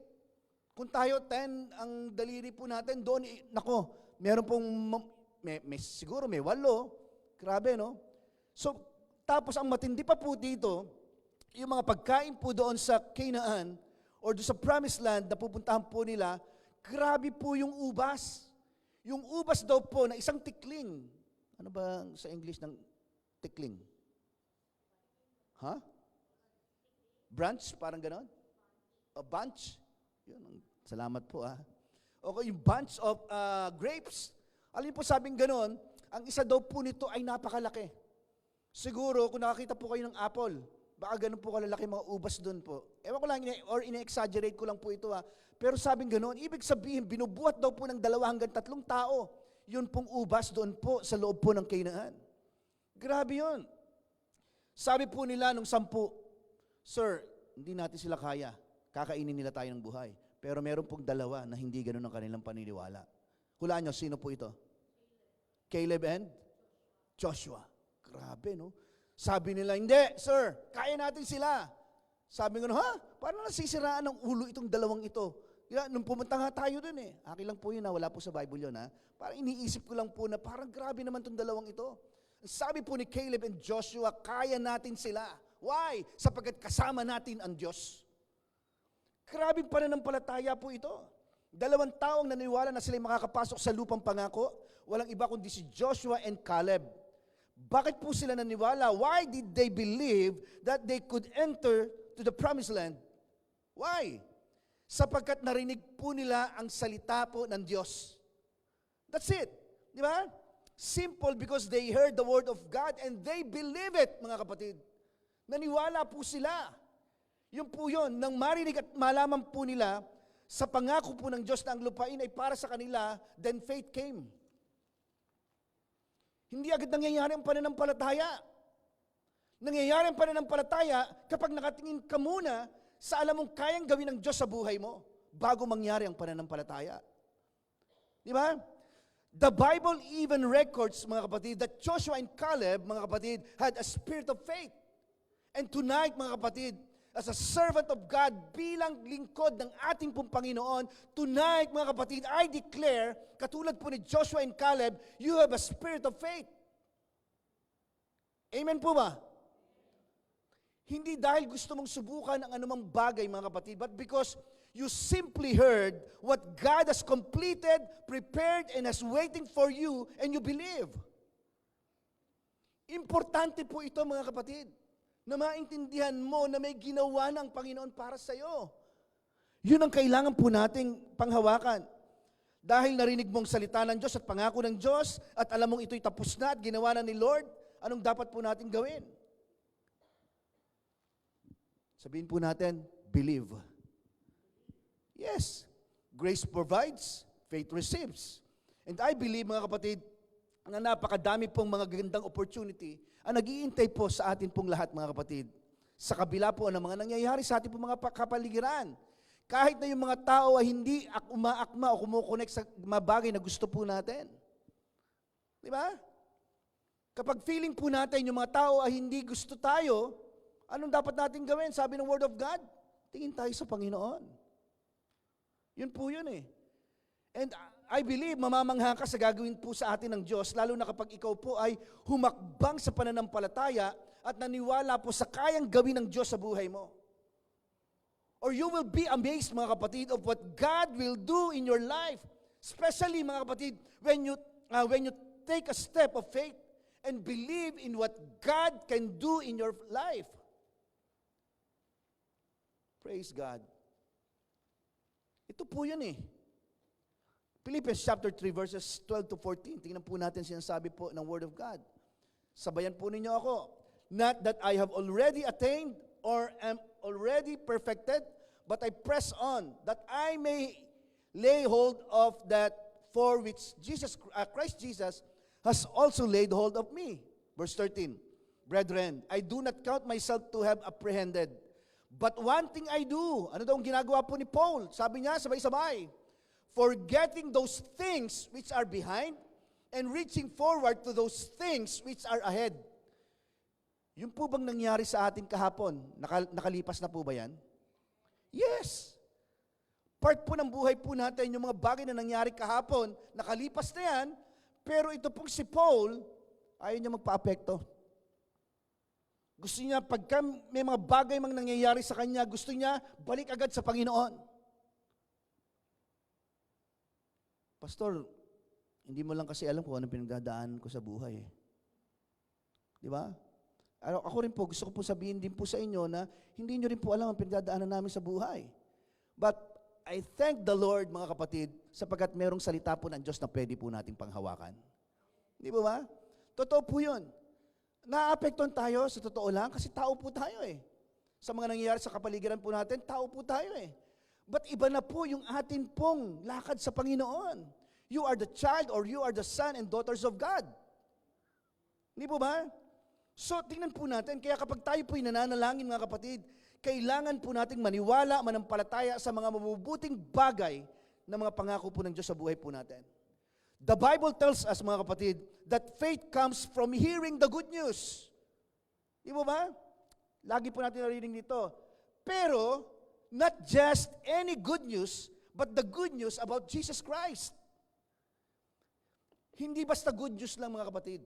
Kung tayo 10, ang daliri po natin doon, meron pong, siguro may 8. Grabe, no? So, tapos ang matindi pa po dito, yung mga pagkain po doon sa Canaan or doon sa Promised Land na pupuntahan po nila, grabe po yung ubas. Yung ubas daw po na isang tikling. Ano ba sa English ng tikling? Branch? Parang ganon? A bunch? Yun, salamat po Okay, yung bunch of grapes. Alam niyo po sabing ganon, ang isa daw po nito ay napakalaki. Siguro, kung nakakita po kayo ng apple, baka ganun po kalalaki mga ubas doon po. Ewan ko lang, or ine-exaggerate ko lang po ito Pero sabing gano'n, ibig sabihin, binubuhat daw po ng 2 hanggang 3 tao. Yun pong ubas doon po sa loob po ng Canaan. Grabe yun. Sabi po nila nung 10, Sir, hindi natin sila kaya. Kakainin nila tayo ng buhay. Pero meron pong 2 na hindi gano'n ang kanilang paniniwala. Hulaan nyo, sino po ito? Caleb and Joshua. Grabe, no? Sabi nila, hindi, sir, kaya natin sila. Sabi ko, paano nasisiraan ng ulo itong 2 ito? Nung pumunta nga tayo dun Akin lang po yun wala po sa Bible yun Parang iniisip ko lang po na parang grabe naman itong 2 ito. Sabi po ni Caleb and Joshua, kaya natin sila. Why? Sapagkat kasama natin ang Diyos. Grabing pananampalataya po ito. 2 taong naniwala na sila makakapasok sa lupang pangako. Walang iba kundi si Joshua and Caleb. Bakit po sila naniwala? Why did they believe that they could enter to the promised land? Why? Sapagkat narinig po nila ang salita po ng Diyos. That's it. Di ba? Simple, because they heard the word of God and they believe it, mga kapatid. Naniwala po sila. Yun po yun. Nang marinig at malaman po nila sa pangako po ng Diyos na ang lupain ay para sa kanila, then faith came. Hindi agad nangyayari ang pananampalataya. Nangyayari ang pananampalataya kapag nakatingin ka muna sa alam mong kayang gawin ng Diyos sa buhay mo bago mangyari ang pananampalataya. Di ba? The Bible even records, mga kapatid, that Joshua and Caleb, mga kapatid, had a spirit of faith. And tonight, mga kapatid, as a servant of God, bilang lingkod ng ating pong Panginoon, tonight, mga kapatid, I declare, katulad po ni Joshua and Caleb, you have a spirit of faith. Amen po ba? Hindi dahil gusto mong subukan ang anumang bagay, mga kapatid, but because you simply heard what God has completed, prepared, and has waiting for you, and you believe. Importante po ito, mga kapatid, na maintindihan mo na may ginawa ng Panginoon para sa iyo. Yun ang kailangan po nating panghawakan. Dahil narinig mong salita ng Diyos at pangako ng Diyos at alam mong ito'y tapos na at ginawa na ni Lord, anong dapat po natin gawin? Sabihin po natin, believe. Yes, grace provides, faith receives. And I believe, mga kapatid, na napakadami pong mga gandang opportunity ang nag-iintay po sa atin pong lahat, mga kapatid. Sa kabila po ng mga nangyayari sa atin pong mga kapaligiran. Kahit na yung mga tao ay hindi umaakma o kumukonek sa mga bagay na gusto po natin. Di ba? Kapag feeling po natin yung mga tao ay hindi gusto tayo, anong dapat natin gawin? Sabi ng Word of God, tingin tayo sa Panginoon. Yun po yun eh. And I believe, mamamangha ka sa gagawin po sa atin ng Diyos, lalo na kapag ikaw po ay humakbang sa pananampalataya at naniwala po sa kayang gawin ng Diyos sa buhay mo. Or you will be amazed, mga kapatid, of what God will do in your life. Especially, mga kapatid, when you take a step of faith and believe in what God can do in your life. Praise God. Ito po yun eh. Philippians chapter 3 verses 12 to 14. Tingnan po natin sinasabi po ng Word of God. Sabayan po ninyo ako. Not that I have already attained or am already perfected, but I press on, that I may lay hold of that for which Christ Jesus has also laid hold of me. Verse 13, Brethren, I do not count myself to have apprehended, but one thing I do. Ano daw ang ginagawa po ni Paul? Sabi niya, sabay-sabay, forgetting those things which are behind and reaching forward to those things which are ahead. Yung po bang nangyari sa atin kahapon? Nakalipas na po ba yan? Yes. Part po ng buhay po natin, yung mga bagay na nangyari kahapon, nakalipas na yan, pero ito pong si Paul, ayaw niya magpa-apekto. Gusto niya, pagka may mga bagay mang nangyayari sa kanya, gusto niya, balik agad sa Panginoon. Pastor, hindi mo lang kasi alam kung anong pinagdadaanan ko sa buhay. Di ba? Ako rin po, gusto ko po sabihin din po sa inyo na hindi nyo rin po alam ang pinagdadaanan namin sa buhay. But I thank the Lord, mga kapatid, sapagkat merong salita po ng Diyos na pwede po nating panghawakan. Di ba? Totoo po yun. Naapektuhan tayo, sa totoo lang, kasi tao po tayo eh. Sa mga nangyayari sa kapaligiran po natin, tao po tayo eh. But iba na po yung atin pong lakad sa Panginoon. You are the child or you are the son and daughters of God. Di po ba? So, tingnan po natin, kaya kapag tayo po'y nananalangin, mga kapatid, kailangan po nating maniwala, manampalataya sa mga mabubuting bagay na mga pangako po ng Diyos sa buhay po natin. The Bible tells us, mga kapatid, that faith comes from hearing the good news. Di ba ba? Lagi po natin narinig dito. Pero, not just any good news, but the good news about Jesus Christ. Hindi basta good news lang, mga kapatid,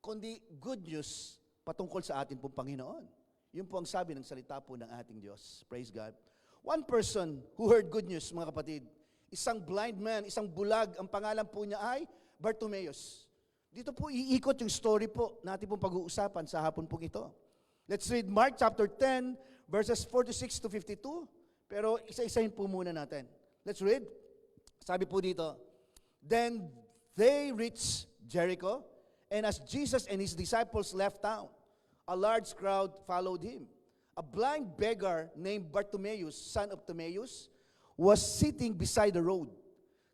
kundi good news patungkol sa atin pong Panginoon. Yun po ang sabi ng salita po ng ating Diyos. Praise God. One person who heard good news, mga kapatid, isang blind man, isang bulag, ang pangalan po niya ay Bartimaeus. Dito po iikot yung story po natin pong pag-uusapan sa hapon pong ito. Let's read Mark chapter 10, verses 46 to 52. Pero isa-isahin po muna natin. Let's read. Sabi po dito, Then they reached Jericho, and as Jesus and his disciples left town, a large crowd followed him. A blind beggar named Bartimaeus, son of Timaeus, was sitting beside the road.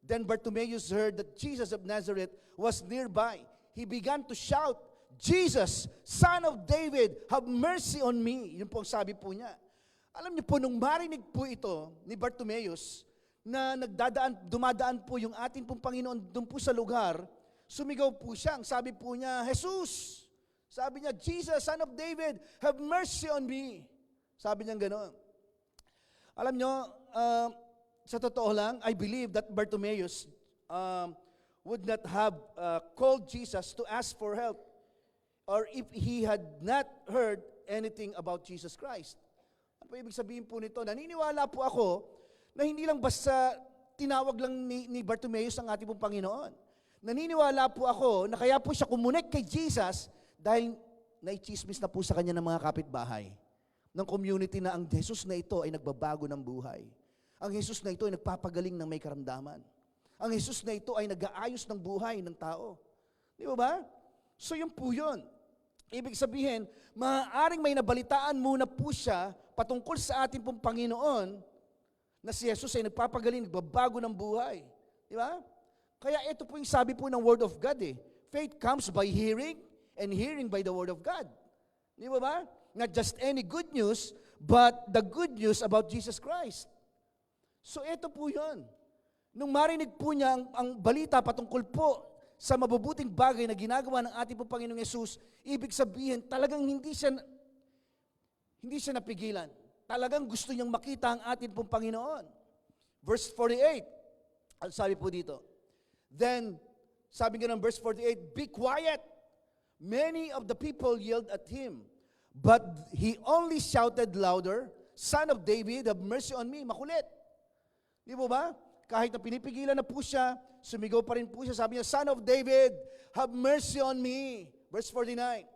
Then Bartimaeus heard that Jesus of Nazareth was nearby. He began to shout, Jesus, Son of David, have mercy on me. Yun po ang sabi po niya. Alam niyo po, nung marinig po ito ni Bartimaeus, na dumadaan po yung ating pong Panginoon doon po sa lugar, sumigaw po siya. Ang sabi po niya, Jesus. Sabi niya, Jesus, Son of David, have mercy on me. Sabi niya gano'n. Alam niyo, sa totoo lang, I believe that Bartimaeus would not have called Jesus to ask for help or if he had not heard anything about Jesus Christ. Ano po ibig sabihin po nito? Naniniwala po ako na hindi lang basta tinawag lang ni Bartimaeus ang ating pong Panginoon. Naniniwala po ako na kaya po siya kumunik kay Jesus dahil naichismis na po sa kanya ng mga kapitbahay ng community na ang Jesus na ito ay nagbabago ng buhay. Ang Jesus na ito ay nagpapagaling ng may karamdaman. Ang Jesus na ito ay nag-aayos ng buhay ng tao. Di ba? So yun po yun. Ibig sabihin, maaaring may nabalitaan muna po siya patungkol sa ating pong Panginoon na si Jesus ay nagpapagaling, nagbabago ng buhay. Di ba? Kaya ito po yung sabi po ng Word of God eh. Faith comes by hearing and hearing by the Word of God. Di ba? Not just any good news, but the good news about Jesus Christ. So ito po yun. Nung marinig po niya ang balita patungkol po sa mabubuting bagay na ginagawa ng ating pong Panginoong Yesus, ibig sabihin talagang hindi siya napigilan. Talagang gusto niyang makita ang ating pong Panginoon. Verse 48, ang sabi po dito, then, sabi nga ng verse 48, be quiet. Many of the people yelled at him, but he only shouted louder, Son of David, have mercy on me. Makulit. Di ba? Kahit na pinipigilan na po siya, sumigaw pa rin po siya. Sabi niya, Son of David, have mercy on me. Verse 49.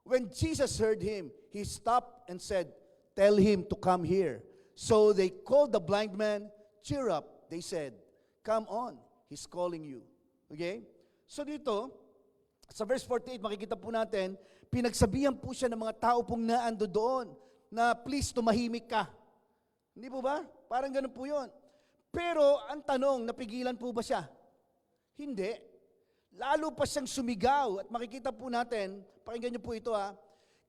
When Jesus heard him, he stopped and said, tell him to come here. So they called the blind man. Cheer up, they said. Come on, he's calling you. Okay? So dito, sa verse 48, makikita po natin, pinagsabihan po siya ng mga tao pong naando doon na please tumahimik ka. Hindi po ba? Parang ganun po yun. Pero ang tanong, napigilan po ba siya? Hindi. Lalo pa siyang sumigaw. At makikita po natin, pakinggan niyo po ito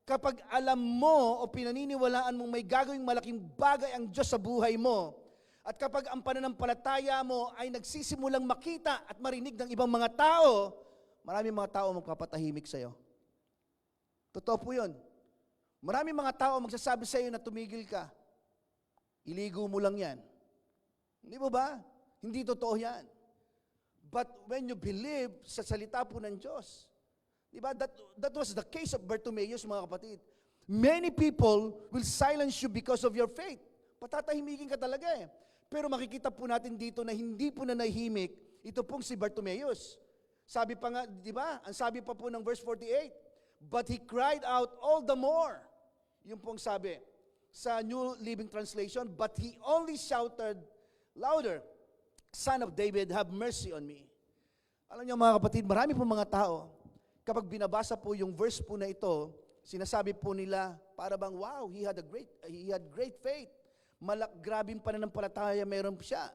kapag alam mo o pinaniniwalaan mong may gagawing malaking bagay ang Diyos sa buhay mo, at kapag ang pananampalataya mo ay nagsisimulang makita at marinig ng ibang mga tao, maraming mga tao magpapatahimik sa iyo. Totoo po yun. Maraming mga tao magsasabi sa iyo na tumigil ka. Iligo mo lang yan. Hindi mo ba? Hindi totoo yan. But when you believe sa salita po ng Diyos, di ba? That was the case of Bartimaeus, mga kapatid. Many people will silence you because of your faith. Patatahimikin ka talaga eh. Pero makikita po natin dito na hindi po na nahimik ito pong si Bartimaeus. Sabi pa nga, di ba? Ang sabi pa po ng verse 48, but he cried out all the more. Yung pong sabi sa New Living Translation, but he only shouted louder, Son of David, have mercy on me. Alam niyo mga kapatid, marami po mga tao, kapag binabasa po yung verse po na ito, sinasabi po nila, para bang, wow, he had great faith. Grabing pananampalataya meron siya.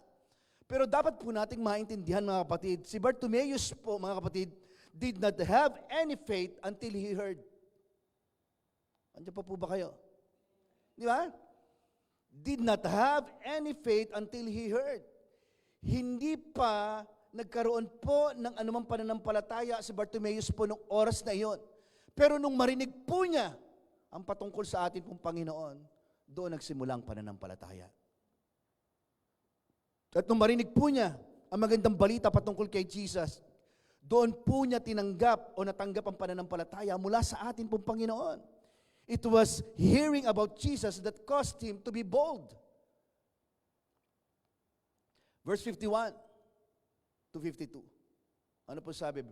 Pero dapat po nating maintindihan mga kapatid, si Bartimaeus po mga kapatid, did not have any faith until he heard. Andiyan pa po ba kayo? Di ba? Did not have any faith until he heard. Hindi pa nagkaroon po ng anumang pananampalataya si Bartimaeus po nung oras na iyon. Pero nung marinig po niya ang patungkol sa atin pong Panginoon, doon nagsimula ang pananampalataya. At nung marinig po niya ang magandang balita patungkol kay Jesus, doon po niya tinanggap o natanggap ang pananampalataya mula sa atin pong Panginoon. It was hearing about Jesus that caused him to be bold. Verse 51 to 52. Ano po sabi?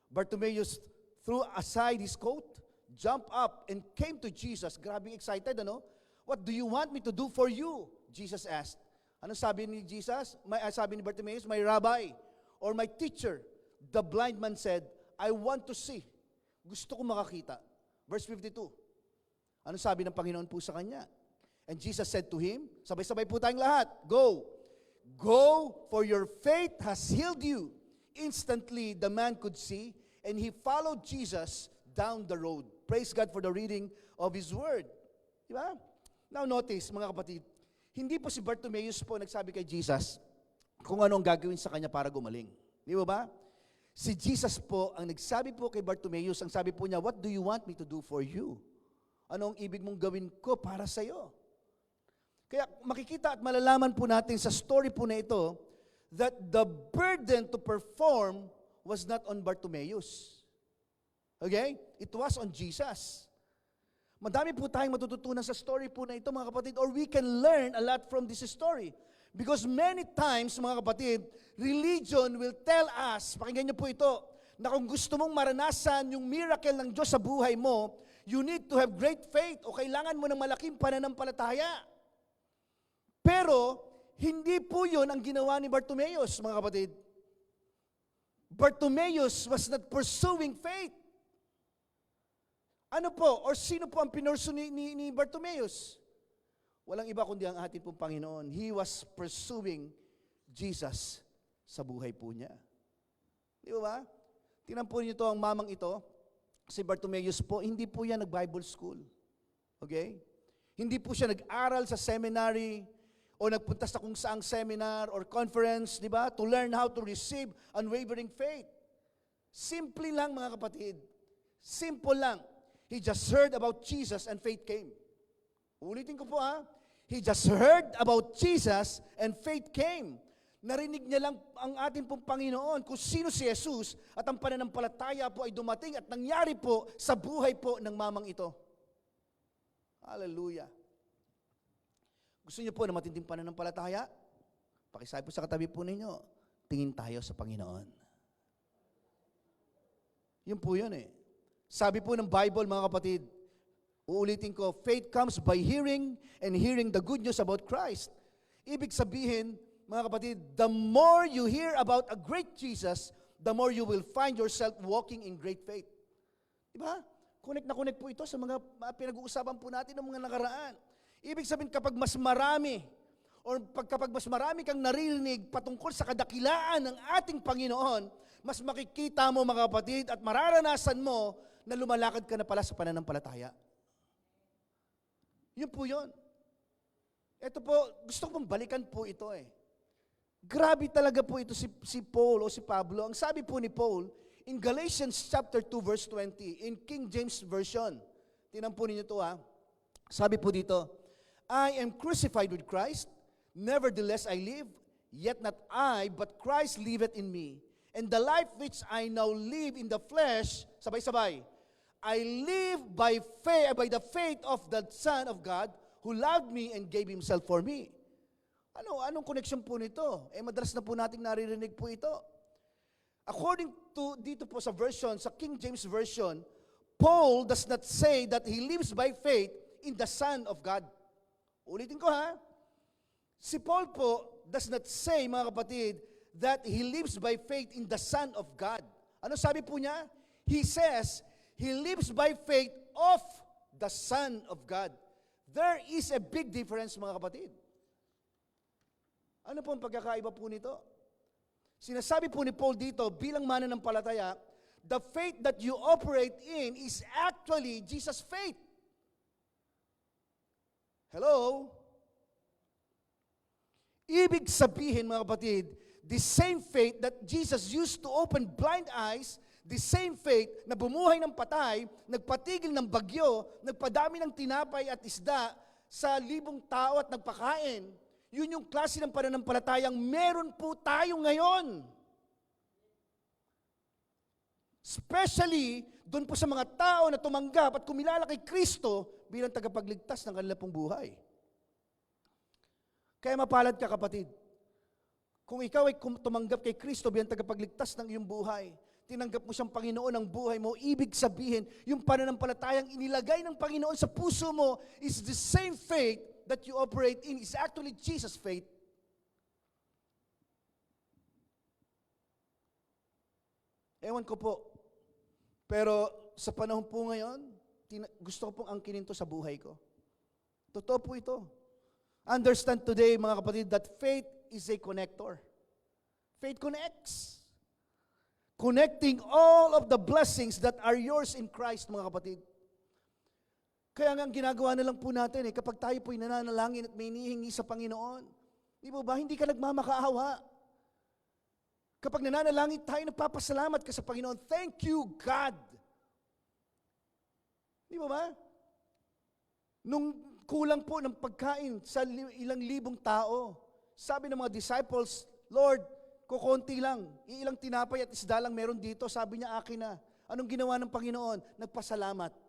Bartimaeus threw aside his coat, jumped up, and came to Jesus. Grabe excited, ano? What do you want me to do for you? Jesus asked. Ano sabi ni Jesus? Sabi ni Bartimaeus, my rabbi or my teacher. The blind man said, I want to see. Gusto ko makakita. Verse 52. Ano sabi ng Panginoon po sa kanya? And Jesus said to him, sabay-sabay po tayong lahat, go. Go, for your faith has healed you. Instantly, the man could see, and he followed Jesus down the road. Praise God for the reading of His Word. Diba? Now notice, mga kapatid, hindi po si Bartimaeus po nagsabi kay Jesus kung ano ang gagawin sa kanya para gumaling. Di ba? Si Jesus po ang nagsabi po kay Bartimaeus, ang sabi po niya, what do you want me to do for you? Ano ang ibig mong gawin ko para sa iyo? Kaya makikita at malalaman po natin sa story po na ito that the burden to perform was not on Bartimaeus. Okay? It was on Jesus. Madami po tayong matututunan sa story po na ito, mga kapatid, or we can learn a lot from this story. Because many times, mga kapatid, religion will tell us, pakinggan niyo po ito, na kung gusto mong maranasan yung miracle ng Diyos sa buhay mo, you need to have great faith o kailangan mo ng malaking pananampalataya. Pero, hindi po yun ang ginawa ni Bartimaeus, mga kapatid. Bartimaeus was not pursuing faith. Ano po, or sino po ang pinursu ni Bartimaeus? Walang iba kundi ang ating pong Panginoon. He was pursuing Jesus sa buhay po niya. Di ba? Tingnan po niyo to, ang mamang ito, si Bartimaeus po, hindi po yan nag-Bible school. Okay? Hindi po siya nag-aral sa seminary o nagpunta sa kung saang seminar or conference, di ba? To learn how to receive unwavering faith. Simple lang mga kapatid. Simple lang. He just heard about Jesus and faith came. Ulitin ko po ha. He just heard about Jesus and faith came. Narinig niya lang ang ating pong Panginoon kung sino si Jesus at ang pananampalataya po ay dumating at nangyari po sa buhay po ng mamang ito. Hallelujah. Gusto niyo po na matinding pananampalataya? Pakisabi po sa katabi po ninyo, tingin tayo sa Panginoon. Yun po yun eh. Sabi po ng Bible, mga kapatid, uulitin ko, faith comes by hearing and hearing the good news about Christ. Ibig sabihin, mga kapatid, the more you hear about a great Jesus, the more you will find yourself walking in great faith. Diba? Connect na connect po ito sa mga pinag-uusapan po natin ng mga nakaraan. Ibig sabihin, kapag mas marami, or kapag mas marami kang naririnig patungkol sa kadakilaan ng ating Panginoon, mas makikita mo, mga kapatid, at mararanasan mo na lumalakad ka na pala sa pananampalataya. Yun po yun. Ito po, gusto kong balikan po ito eh. Grabe talaga po ito si Paul o si Pablo. Ang sabi po ni Paul, in Galatians chapter 2 verse 20, in King James Version, tingnan po ninyo ito ha. Sabi po dito, I am crucified with Christ, nevertheless I live, yet not I, but Christ liveth in me. And the life which I now live in the flesh, sabay-sabay, I live by the faith of the Son of God who loved me and gave Himself for me. Anong connection po nito? Madalas na po nating naririnig po ito. According to dito po sa version, sa King James Version, Paul does not say that he lives by faith in the Son of God. Ulitin ko ha. Si Paul po does not say, mga kapatid, that he lives by faith in the Son of God. Ano sabi po niya? He says, he lives by faith of the Son of God. There is a big difference, mga kapatid. Ano po ang pagkakaiba po nito? Sinasabi po ni Paul dito, bilang mananampalataya, the faith that you operate in is actually Jesus' faith. Hello? Ibig sabihin, mga kapatid, the same faith that Jesus used to open blind eyes, the same faith na bumuhay ng patay, nagpatigil ng bagyo, nagpadami ng tinapay at isda sa libong tao at nagpakain, yun yung klase ng pananampalatayang meron po tayo ngayon. Especially, doon po sa mga tao na tumanggap at kumilala kay Kristo bilang tagapagligtas ng kanilang pong buhay. Kaya mapalad ka, kapatid. Kung ikaw ay tumanggap kay Kristo bilang tagapagligtas ng iyong buhay, tinanggap mo siyang Panginoon ng buhay mo, ibig sabihin, yung pananampalatayang inilagay ng Panginoon sa puso mo is the same faith that you operate in, is actually Jesus' faith. Ewan ko po, pero sa panahon po ngayon, gusto ko pong angkinin to sa buhay ko. Totoo po ito. Understand today, mga kapatid, that faith is a connector. Faith connects. Connecting all of the blessings that are yours in Christ, mga kapatid. Kaya nga ang ginagawa na lang po natin, kapag tayo po'y nananalangin at may hinihingi sa Panginoon, di ba ba, hindi ka nagmamakaawa. Kapag nananalangin tayo, nagpapasalamat ka sa Panginoon, thank you, God. Di ba ba? Nung kulang po ng pagkain sa ilang libong tao, sabi ng mga disciples, Lord, kukunti lang, ilang tinapay at isda lang meron dito, sabi niya, akin na. Anong ginawa ng Panginoon? Nagpasalamat.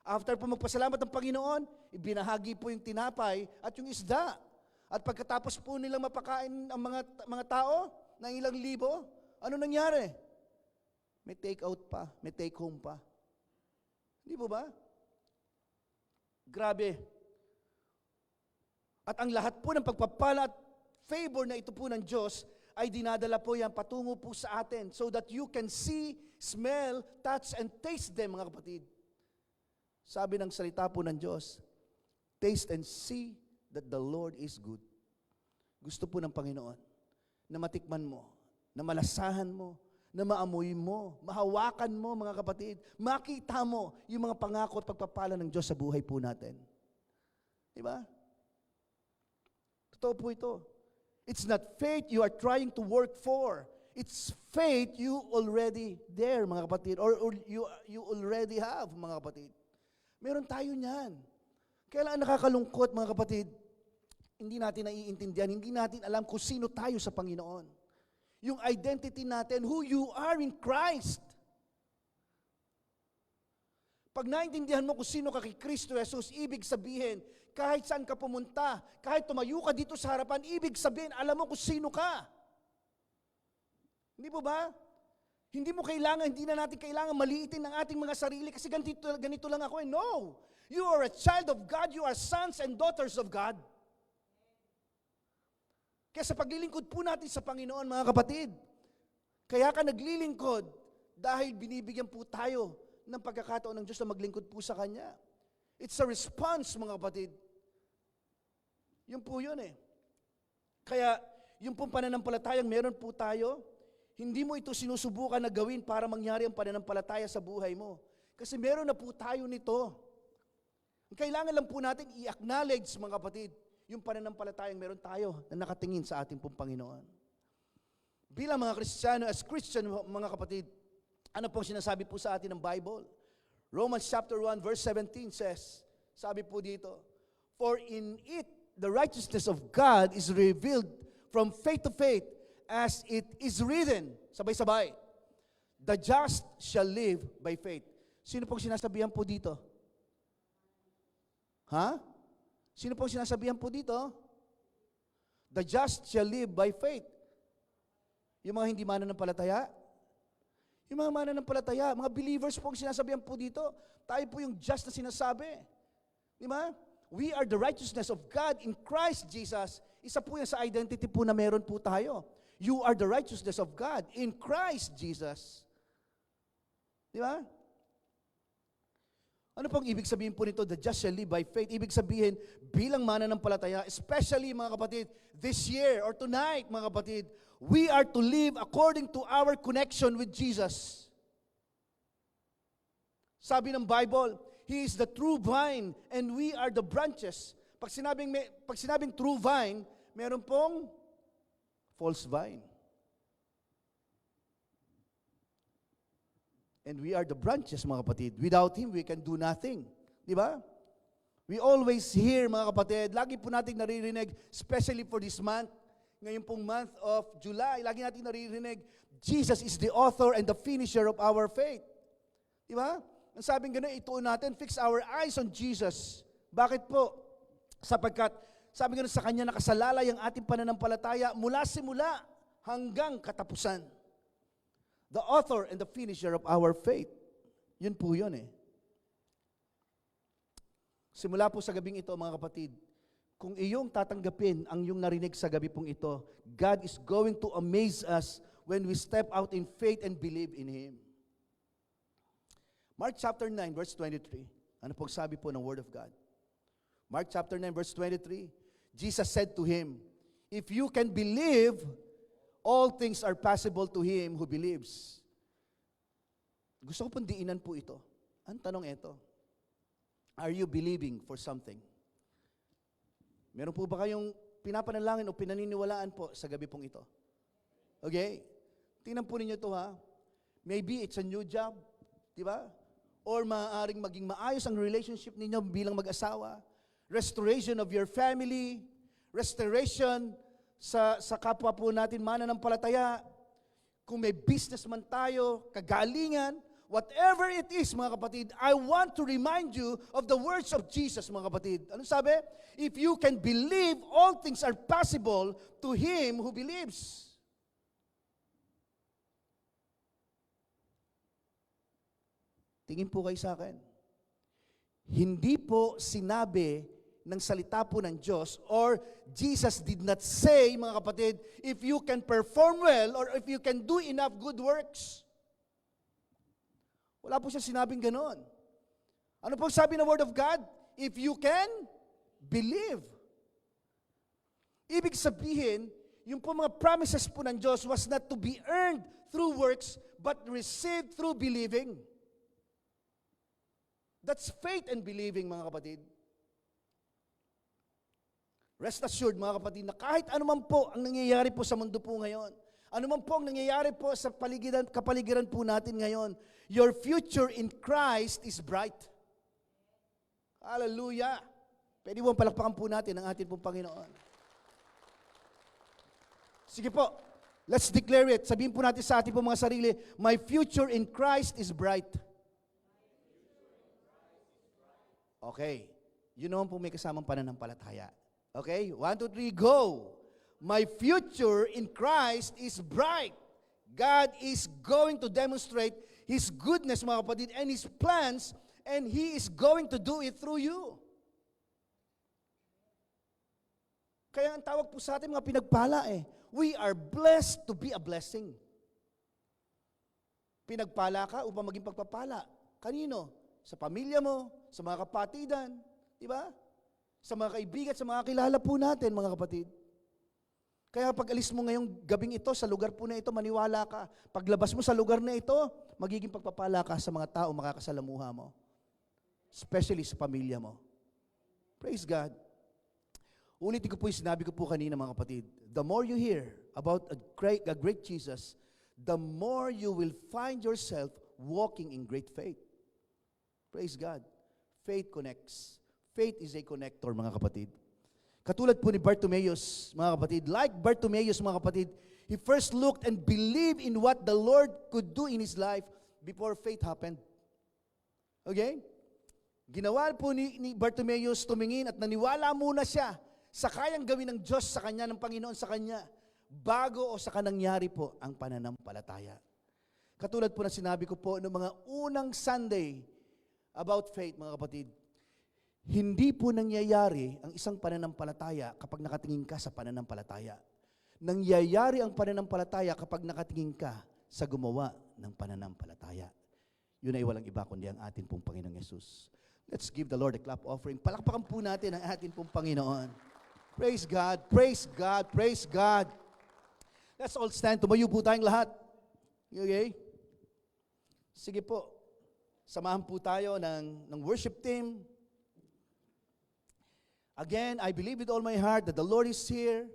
After po magpasalamat ng Panginoon, ibinahagi po yung tinapay at yung isda. At pagkatapos po nilang mapakain ang mga tao ng ilang libo, ano nangyari? May take out pa, may take home pa. Hindi po ba? Grabe. At ang lahat po ng pagpapala at favor na ito po ng Diyos ay dinadala po yan patungo po sa atin so that you can see, smell, touch, and taste them, mga kapatid. Sabi ng salita po ng Diyos, taste and see that the Lord is good. Gusto po ng Panginoon na matikman mo, na malasahan mo, na maamoy mo, mahawakan mo, mga kapatid, makita mo yung mga pangako at pagpapala ng Diyos sa buhay po natin. Diba? Totoo po ito. It's not faith you are trying to work for. It's faith you already there, mga kapatid, or you already have, mga kapatid. Meron tayo niyan. Kaya lang nakakalungkot, mga kapatid, hindi natin naiintindihan, hindi natin alam kung sino tayo sa Panginoon. Yung identity natin, who you are in Christ. Pag naintindihan mo kung sino ka kay Kristo Jesus, ibig sabihin, kahit saan ka pumunta, kahit tumayo ka dito sa harapan, ibig sabihin, alam mo kung sino ka. Hindi po ba? Hindi na natin kailangan maliitin ng ating mga sarili kasi ganito lang ako. No! You are a child of God, you are sons and daughters of God. Kaya sa paglilingkod po natin sa Panginoon, mga kapatid, kaya ka naglilingkod dahil binibigyan po tayo ng pagkakataon ng Diyos na maglingkod po sa Kanya. It's a response, mga kapatid. Yun po yun eh. Kaya, yung pong pananampalatayang meron po tayo, hindi mo ito sinusubukan na gawin para mangyari ang pananampalataya sa buhay mo. Kasi meron na po tayo nito. Ang kailangan lang po natin i-acknowledge, mga kapatid, yung pananampalatayang meron tayo na nakatingin sa ating pong Panginoon. Bilang mga Kristiyano, as Christian, mga kapatid, ano pong sinasabi po sa atin ng Bible? Romans chapter 1 verse 17 says, sabi po dito, for in it the righteousness of God is revealed from faith to faith, as it is written, sabay-sabay, the just shall live by faith. Sino pong sinasabihan po dito? Ha? Sino pong sinasabihan po dito? The just shall live by faith. Yung mga hindi mananampalataya? Yung mga mananampalataya, mga believers po ang sinasabihan po dito. Tayo po yung just na sinasabi. Di ba? We are the righteousness of God in Christ Jesus. Isa po yan sa identity po na meron po tayo. You are the righteousness of God in Christ Jesus. Di ba? Ano pong ibig sabihin po nito? The just shall live by faith. Ibig sabihin, bilang mananampalataya, especially mga kapatid, this year or tonight, mga kapatid, we are to live according to our connection with Jesus. Sabi ng Bible, He is the true vine and we are the branches. Pag sinabing true vine, meron pong false vine. And we are the branches, mga kapatid. Without Him, we can do nothing. Di ba? We always hear, mga kapatid, lagi po natin naririnig, especially for this month, ngayon pong month of July, lagi natin naririnig, Jesus is the author and the finisher of our faith. Di ba? Ang sabing gano'n, ituon natin, fix our eyes on Jesus. Bakit po? Sapagkat, sabi gano'n, sa Kanya nakasalalay ang ating pananampalataya mula simula hanggang katapusan. The author and the finisher of our faith. Yun po yun eh. Simula po sa gabing ito, mga kapatid, kung iyong tatanggapin ang iyong narinig sa gabi pong ito, God is going to amaze us when we step out in faith and believe in Him. Mark chapter 9, verse 23. Ano pong sabi po ng Word of God? Mark chapter 9, verse 23. Jesus said to him, if you can believe, all things are possible to him who believes. Gusto ko pong diinan po ito. Ang tanong ito, are you believing for something? Meron po ba kayong pinapanalangin o pinaniniwalaan po sa gabi pong ito? Okay? Tingnan po ninyo ito ha. Maybe it's a new job, di ba? Or maaaring maging maayos ang relationship ninyo bilang mag-asawa. Restoration of your family. Restoration sa kapwa po natin mananampalataya. Kung may business man tayo, kagalingan, whatever it is, mga kapatid, I want to remind you of the words of Jesus, mga kapatid. Ano sabi? If you can believe, all things are possible to him who believes. Tingin po kayo sa akin. Hindi po sinabi ng salita po ng Diyos, or Jesus did not say, mga kapatid, if you can perform well or if you can do enough good works. Wala po siya sinabing ganon. Ano pong sabi ng Word of God? If you can believe. Ibig sabihin, yung po mga promises po ng Diyos was not to be earned through works, but received through believing. That's faith and believing, mga kapatid. Rest assured, mga kapatid, na kahit anuman po ang nangyayari po sa mundo po ngayon, anuman po ang nangyayari po sa kapaligiran po natin ngayon, your future in Christ is bright. Hallelujah! Pwede mo palakpakan po natin ang ating pong Panginoon. Sige po, let's declare it. Sabihin po natin sa ating pong mga sarili, my future in Christ is bright. Okay. Yun naman po may kasamang pananampalataya. Okay? 1, 2, 3, go! My future in Christ is bright. God is going to demonstrate His goodness, mga kapatid, and His plans, and He is going to do it through you. Kaya ang tawag po sa atin mga pinagpala we are blessed to be a blessing. Pinagpala ka upang maging pagpapala. Kanino? Sa pamilya mo, sa mga kapatidan, di ba? Sa mga kaibigan, sa mga kilala po natin, mga kapatid. Kaya pag alis mo ngayong gabing ito, sa lugar po na ito, maniwala ka. Paglabas mo sa lugar na ito, magiging pagpapala ka sa mga tao makakasalamuha mo. Especially sa pamilya mo. Praise God. Ulitin ko po yung sinabi ko po kanina, mga kapatid. The more you hear about a great Jesus, the more you will find yourself walking in great faith. Praise God. Faith connects. Faith is a connector, mga kapatid. Katulad po ni Bartimaeus, mga kapatid. Like Bartimaeus, mga kapatid, he first looked and believed in what the Lord could do in his life before faith happened. Okay? Ginawa po ni Bartimaeus tumingin at naniwala muna siya sa kayang gawin ng Diyos sa kanya, ng Panginoon sa kanya, bago o sa kanangyari po ang pananampalataya. Katulad po na sinabi ko po noong mga unang Sunday about faith, mga kapatid, hindi po nangyayari ang isang pananampalataya kapag nakatingin ka sa pananampalataya. Nangyayari ang pananampalataya kapag nakatingin ka sa gumawa ng pananampalataya. Yun ay walang iba kundi ang atin pong Panginoong Yesus. Let's give the Lord a clap offering. Palakpakan po natin ang atin pong Panginoon. Praise God, praise God, praise God. Let's all stand. Tumayo po tayong lahat. Okay? Sige po. Samahan po tayo ng worship team. Again, I believe with all my heart that the Lord is here.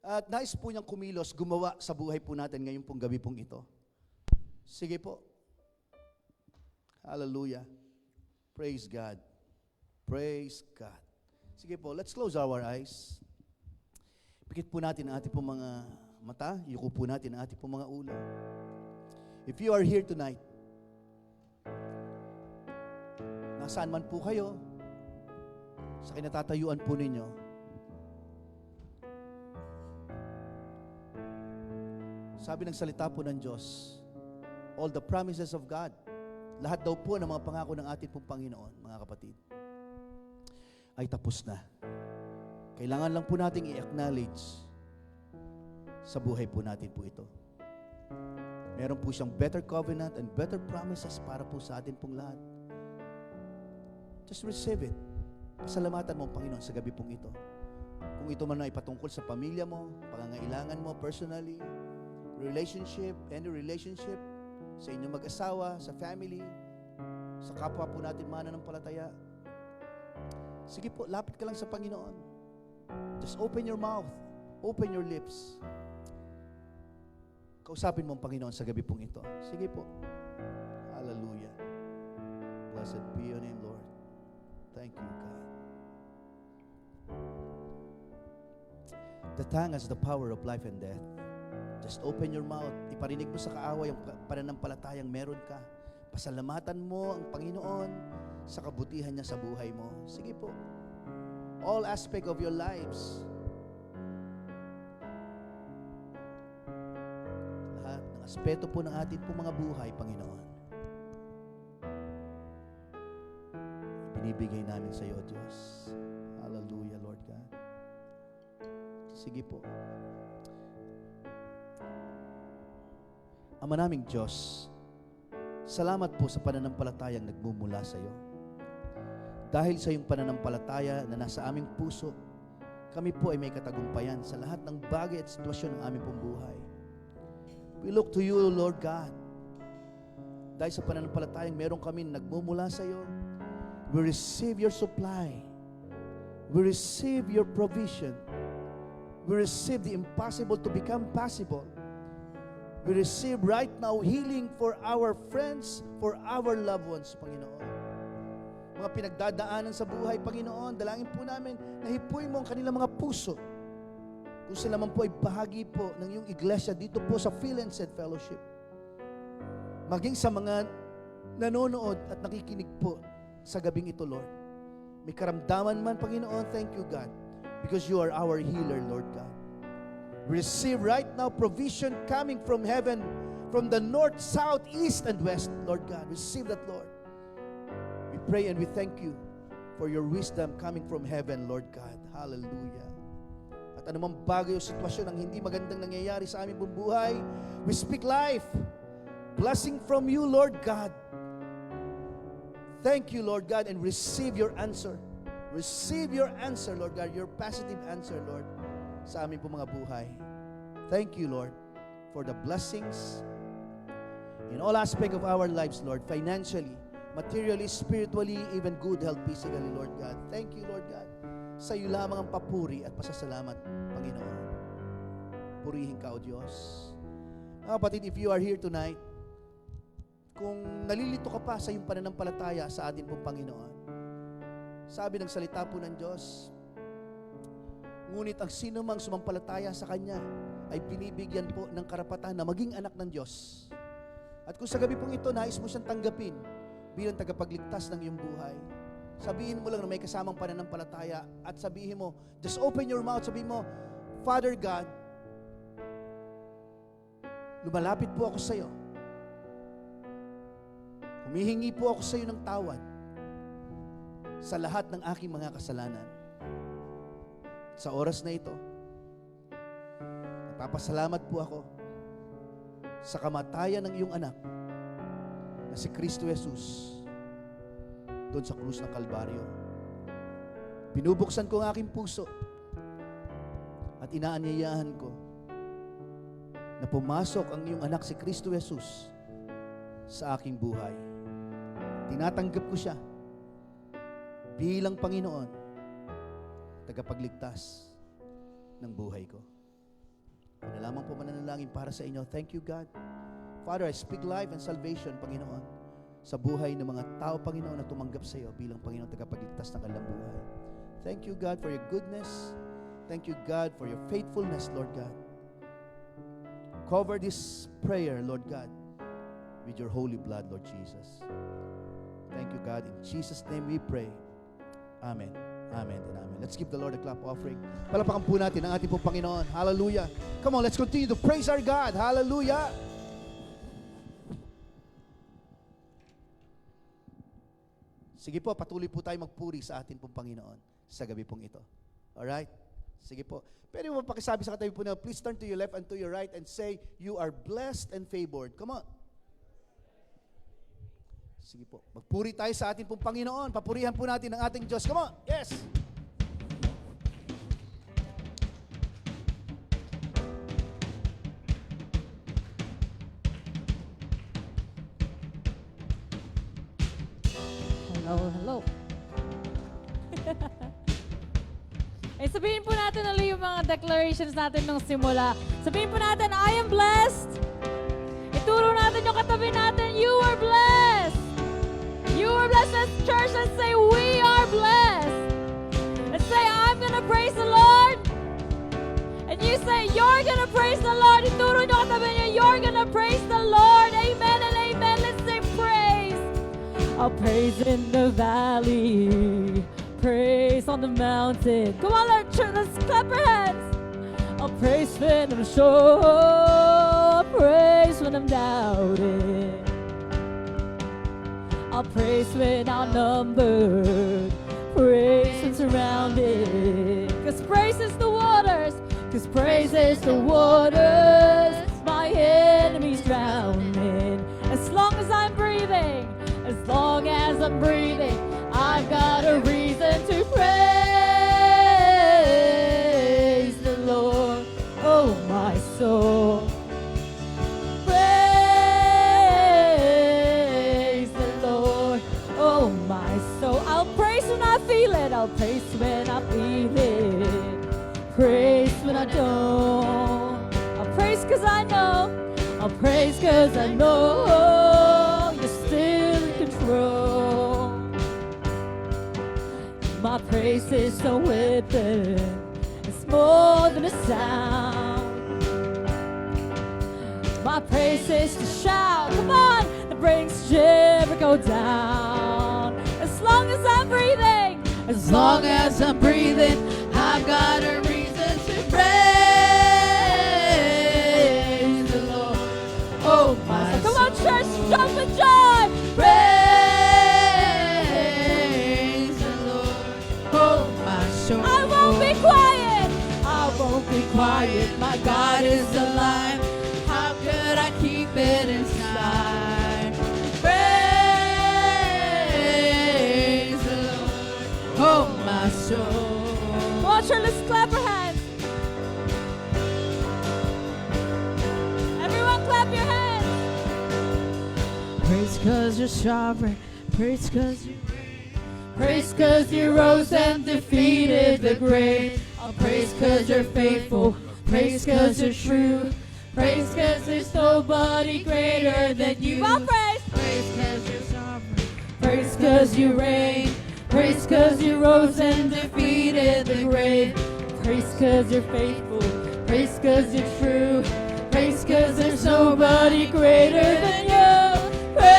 At nais po niyang kumilos, gumawa sa buhay po natin ngayon pong gabi pong ito. Sige po. Hallelujah. Praise God. Praise God. Sige po, let's close our eyes. Pikit po natin ang ating pong mga mata. Yuko po natin ang ating pong mga ulo. If you are here tonight, nasaan man po kayo, sa kinatatayuan po ninyo, sabi ng salita po ng Diyos, all the promises of God, lahat daw po ng mga pangako ng ating pong Panginoon, mga kapatid, ay tapos na. Kailangan lang po nating i-acknowledge sa buhay po natin po ito. Meron po siyang better covenant and better promises para po sa atin pong lahat. Just receive it. Pasalamatan mo, Panginoon, sa gabi pong ito. Kung ito man ay patungkol sa pamilya mo, pangangailangan mo personally, relationship, any relationship, sa inyong mag-asawa, sa family, sa kapwa po natin mananampalataya. Sige po, lapit ka lang sa Panginoon. Just open your mouth, open your lips. Kausapin mo ang Panginoon sa gabi pong ito. Sige po. Hallelujah. Blessed be your name, Lord. Thank you, God. The tongue has the power of life and death. Just open your mouth. Iparinig mo sa kaaway ang pananampalatayang meron ka. Pasalamatan mo ang Panginoon sa kabutihan niya sa buhay mo. Sige po. All aspect of your lives. Lahat ng aspeto po ng ating po mga buhay, Panginoon. Binibigay namin sa iyo, Diyos. Hallelujah. Sige po. Ama naming Diyos, salamat po sa pananampalatayang nagmumula sa iyo. Dahil sa iyong pananampalataya na nasa aming puso, kami po ay may katagumpayan sa lahat ng bagay at sitwasyon ng aming pong buhay. We look to you, Lord God. Dahil sa pananampalatayang meron kami nagmumula sa iyo, we receive your supply. We receive your provision. We receive the impossible to become possible. We receive right now healing for our friends, for our loved ones, Panginoon. Mga pinagdadaanan sa buhay, Panginoon, dalangin po namin na hipuin mo ang kanilang mga puso. Kung sila man po ay bahagi po ng iyong iglesia dito po sa Feel and Said Fellowship. Maging sa mga nanonood at nakikinig po sa gabing ito, Lord. May karamdaman man, Panginoon, thank you, God, because you are our healer, Lord God. Receive right now provision coming from heaven, from the north, south, east, and west, Lord God. Receive that, Lord. We pray and we thank you for your wisdom coming from heaven, Lord God. Hallelujah. At anumang bagay o sitwasyon ang hindi magandang nangyayari sa aming buhay, we speak life. Blessing from you, Lord God. Thank you, Lord God, and receive your answer. Receive your answer, Lord God, your positive answer, Lord, sa aming po mga buhay. Thank you, Lord, for the blessings in all aspect of our lives, Lord, financially, materially, spiritually, even good health physically, Lord God. Thank you, Lord God. Sa iyo lamang ang papuri at pasasalamat, Panginoon. Purihin ka, O Diyos. Mga kapatid, if you are here tonight, kung nalilito ka pa sa iyong pananampalataya sa atin pong Panginoon, sabi ng salita po ng Diyos, ngunit ang sino mang sumampalataya sa Kanya ay binibigyan po ng karapatan na maging anak ng Diyos. At kung sa gabi pong ito, nais mo siyang tanggapin bilang tagapagligtas ng iyong buhay, sabihin mo lang na may kasamang pananampalataya at sabihin mo, just open your mouth, sabihin mo, Father God, lumalapit po ako sa iyo. Humihingi po ako sa iyo ng tawad sa lahat ng aking mga kasalanan. Sa oras na ito, nagpapasalamat po ako sa kamatayan ng iyong anak na si Kristo Jesus doon sa krus ng Kalbaryo. Binubuksan ko ang aking puso at inaanyayahan ko na pumasok ang iyong anak si Kristo Jesus sa aking buhay. Tinatanggap ko siya bilang Panginoon, tagapagligtas ng buhay ko. Kung na lamang po mananalangin para sa inyo, thank you, God. Father, I speak life and salvation, Panginoon, sa buhay ng mga tao, Panginoon, na tumanggap sa iyo bilang Panginoon, tagapagligtas ng kanilang buhay. Thank you, God, for your goodness. Thank you, God, for your faithfulness, Lord God. Cover this prayer, Lord God, with your holy blood, Lord Jesus. Thank you, God. In Jesus' name we pray. Amen. Amen and amen. Let's give the Lord a clap offering. Palapakan po natin ang ating pong Panginoon. Hallelujah. Come on, let's continue to praise our God. Hallelujah. Sige po, patuloy po tayo magpuri sa ating pong Panginoon sa gabi pong ito. Alright? Sige po. Pwede mo pakisabi sa katabi po na, please turn to your left and to your right and say, you are blessed and favored. Come on. Sige po. Magpuri tayo sa ating pong Panginoon. Papurihan po natin ang ating Diyos. Come on. Yes.
Hello. Eh, sabihin po natin ulit yung mga declarations natin nung simula. Sabihin po natin, I am blessed. Ituro natin yung katabi natin, you are blessed. You are blessed. As church, let's say, we are blessed. Let's say, I'm gonna praise the Lord. And you say, you're gonna praise the Lord. Ituro nyo katabi nyo, you're gonna praise the Lord. Amen and amen. Let's say praise. I'll praise in the valley. Praise on the mountain. Come on, let's clap our hands. I'll praise when I'm sure. I'll praise when I'm doubting. I'll praise when outnumbered. Praise when surrounded. 'Cause praise is the waters. 'Cause 'cause praise is the waters my enemies drowning. As long as I'm breathing, as long as I'm breathing, I've got a reason to praise the Lord, oh my soul. Praise the Lord, oh my soul. I'll praise when I feel it, I'll praise when I feel it. Praise when I don't. I'll praise 'cause I know. I'll praise 'cause I know you're still in control. My praise is a weapon. It's more than a sound. My praise is to shout, come on, that brings Jericho down. As long as I'm breathing, as long as I'm breathing, I've got a reason to praise the Lord. Oh my soul. Come on, church, jump with joy. Praise the Lord. Oh my soul. I won't be quiet. I won't be quiet. My God is alive. How could I keep it inside? Praise the Lord. Oh my soul. Come on, church, let's clap our hands. Everyone clap your hands. Praise 'cause you're sovereign. Praise 'cause you reign. Praise 'cause you rose and defeated the grave. I'll praise 'cause you're faithful. Praise 'cause you're true. Praise 'cause there's nobody greater than you. I'll praise. Praise 'cause you're sovereign. Praise 'cause you reign. Praise 'cause you rose and defeated the grave. Praise 'cause you're faithful. Praise 'cause you're true. Praise 'cause there's nobody greater than you. Praise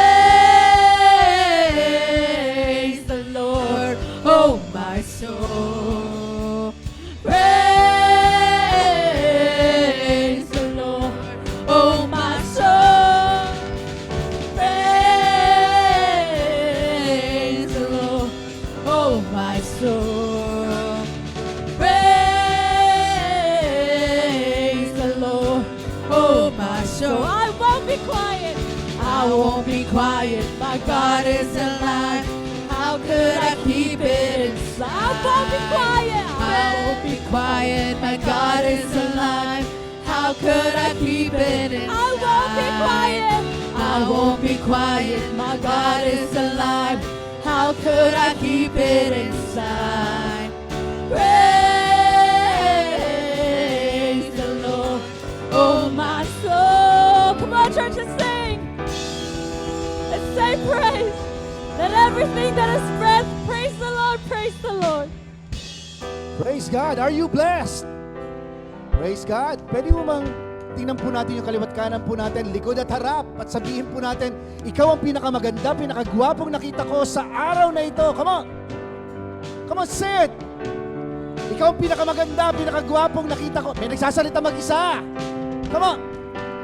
the Lord, oh my soul. Praise the Lord, oh my soul. Praise the Lord, oh my soul. Praise the Lord, oh my soul. I won't be quiet. I won't be quiet. My God is alive. How could I keep it inside? I won't be quiet. I won't be quiet. My God is alive. How could I keep it inside? I won't be quiet. I won't be quiet. My God is alive. How could I keep it inside? Praise the Lord, oh my soul. Come on, church, let's sing. Let's say praise. Let everything that is breath praise the Lord, praise the Lord.
Praise God. Are you blessed? Praise God. Pwede mo bang tingnan po natin yung kaliwat kanan po natin, likod at harap, at sabihin po natin, ikaw ang pinakamaganda, pinakagwapong nakita ko sa araw na ito. Come on. Come on, say it. Ikaw ang pinakamaganda, pinakagwapong nakita ko. May nagsasalita mag-isa. Come on.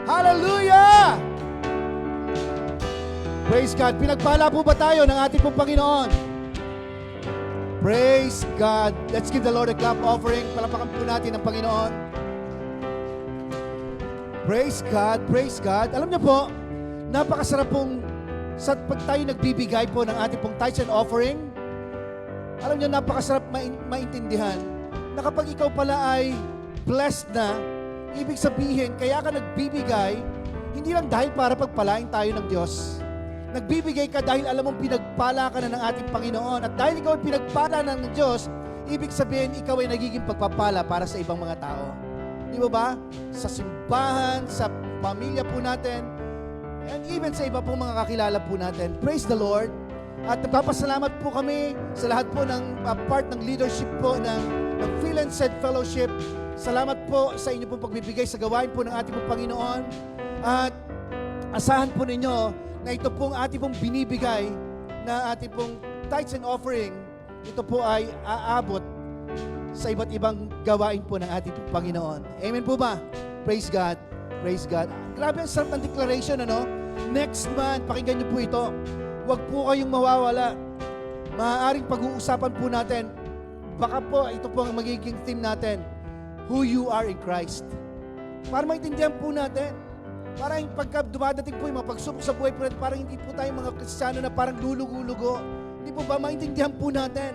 Hallelujah! Praise God. Pinagpala po ba tayo ng ating pong Panginoon? Praise God. Let's give the Lord a clap offering. Palapakan po natin ang Panginoon. Praise God. Praise God. Alam niyo po, napakasarap pong pag tayo nagbibigay po ng ating pong tithes and offering. Alam niyo, napakasarap maintindihan na kapag ikaw pala ay blessed na, ibig sabihin, kaya ka nagbibigay, hindi lang dahil para pagpalain tayo ng Diyos. Nagbibigay ka dahil alam mong pinagpala ka na ng ating Panginoon. At dahil ikaw ay pinagpala na ng Diyos, ibig sabihin, ikaw ay nagiging pagpapala para sa ibang mga tao. Di ba ba? Sa simbahan, sa pamilya po natin, and even sa iba pong mga kakilala po natin. Praise the Lord. At nagpapasalamat po kami sa lahat po ng part ng leadership po ng Feel and Said Fellowship. Salamat po sa inyo pong pagbibigay sa gawain po ng ating pong Panginoon. At asahan po ninyo na ito pong ating pong binibigay na ating pong tithes and offering, ito po ay aabot sa iba't ibang gawain po ng ating pong Panginoon. Amen po ba? Praise God. Praise God. Grabe ang sarap ng declaration, ano? Next month, pakinggan niyo po ito. Huwag po kayong mawawala. Maaaring pag-uusapan po natin, baka po ito po ang magiging theme natin. who you are in Christ. Para maintindihan po natin. Parang pagka dumadating po yung mga pagsubok sa buhay po natin, parang hindi po tayo mga Kristiyano na parang lulugo-lugo. Hindi po ba maintindihan po natin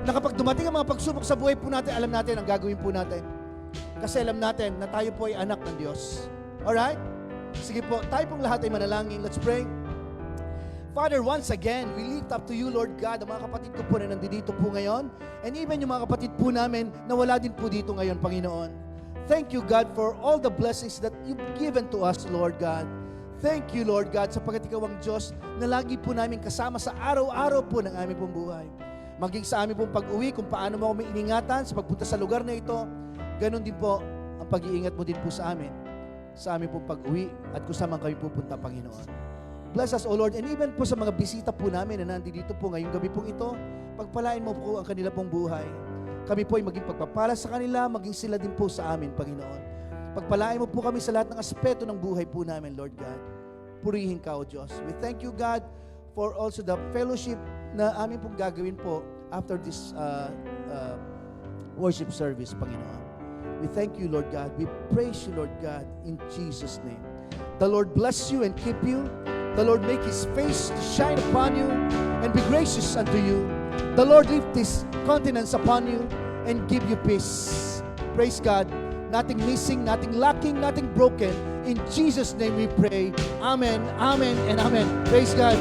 na kapag dumating ang mga pagsubok sa buhay po natin, alam natin ang gagawin po natin. Kasi alam natin na tayo po ay anak ng Diyos. Alright? Sige po, tayo pong lahat ay manalangin. Let's pray. Father, once again, we lift up to you, Lord God, ang mga kapatid ko po na nandito po ngayon, and even yung mga kapatid po namin na wala din po dito ngayon, Panginoon. Thank you, God, for all the blessings that you've given to us, Lord God. Thank you, Lord God, sapagkat ikaw ang Diyos na lagi po namin kasama sa araw-araw po ng aming pong buhay. Maging sa aming pong pag-uwi, kung paano mo kami iningatan sa pagpunta sa lugar na ito, ganun din po ang pag-iingat mo din po sa amin, sa aming pong pag-uwi at kung saan man kami pupunta, Panginoon. Bless us, O Lord, and even po sa mga bisita po namin na nandito po ngayong gabi pong ito, pagpalain mo po ang kanila pong buhay. Kami po ay maging pagpapala sa kanila, maging sila din po sa amin, Panginoon. Pagpalain mo po kami sa lahat ng aspeto ng buhay po namin, Lord God. Purihin ka, O Diyos. We thank you, God, for also the fellowship na amin pong gagawin po after this worship service, Panginoon. We thank you, Lord God. We praise you, Lord God, in Jesus' name. The Lord bless you and keep you. The Lord make His face to shine upon you and be gracious unto you. The Lord lift His countenance upon you and give you peace. Praise God. Nothing missing, nothing lacking, nothing broken. In Jesus' name we pray. Amen, amen, and amen. Praise God.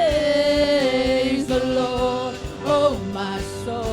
Praise the Lord, oh my soul.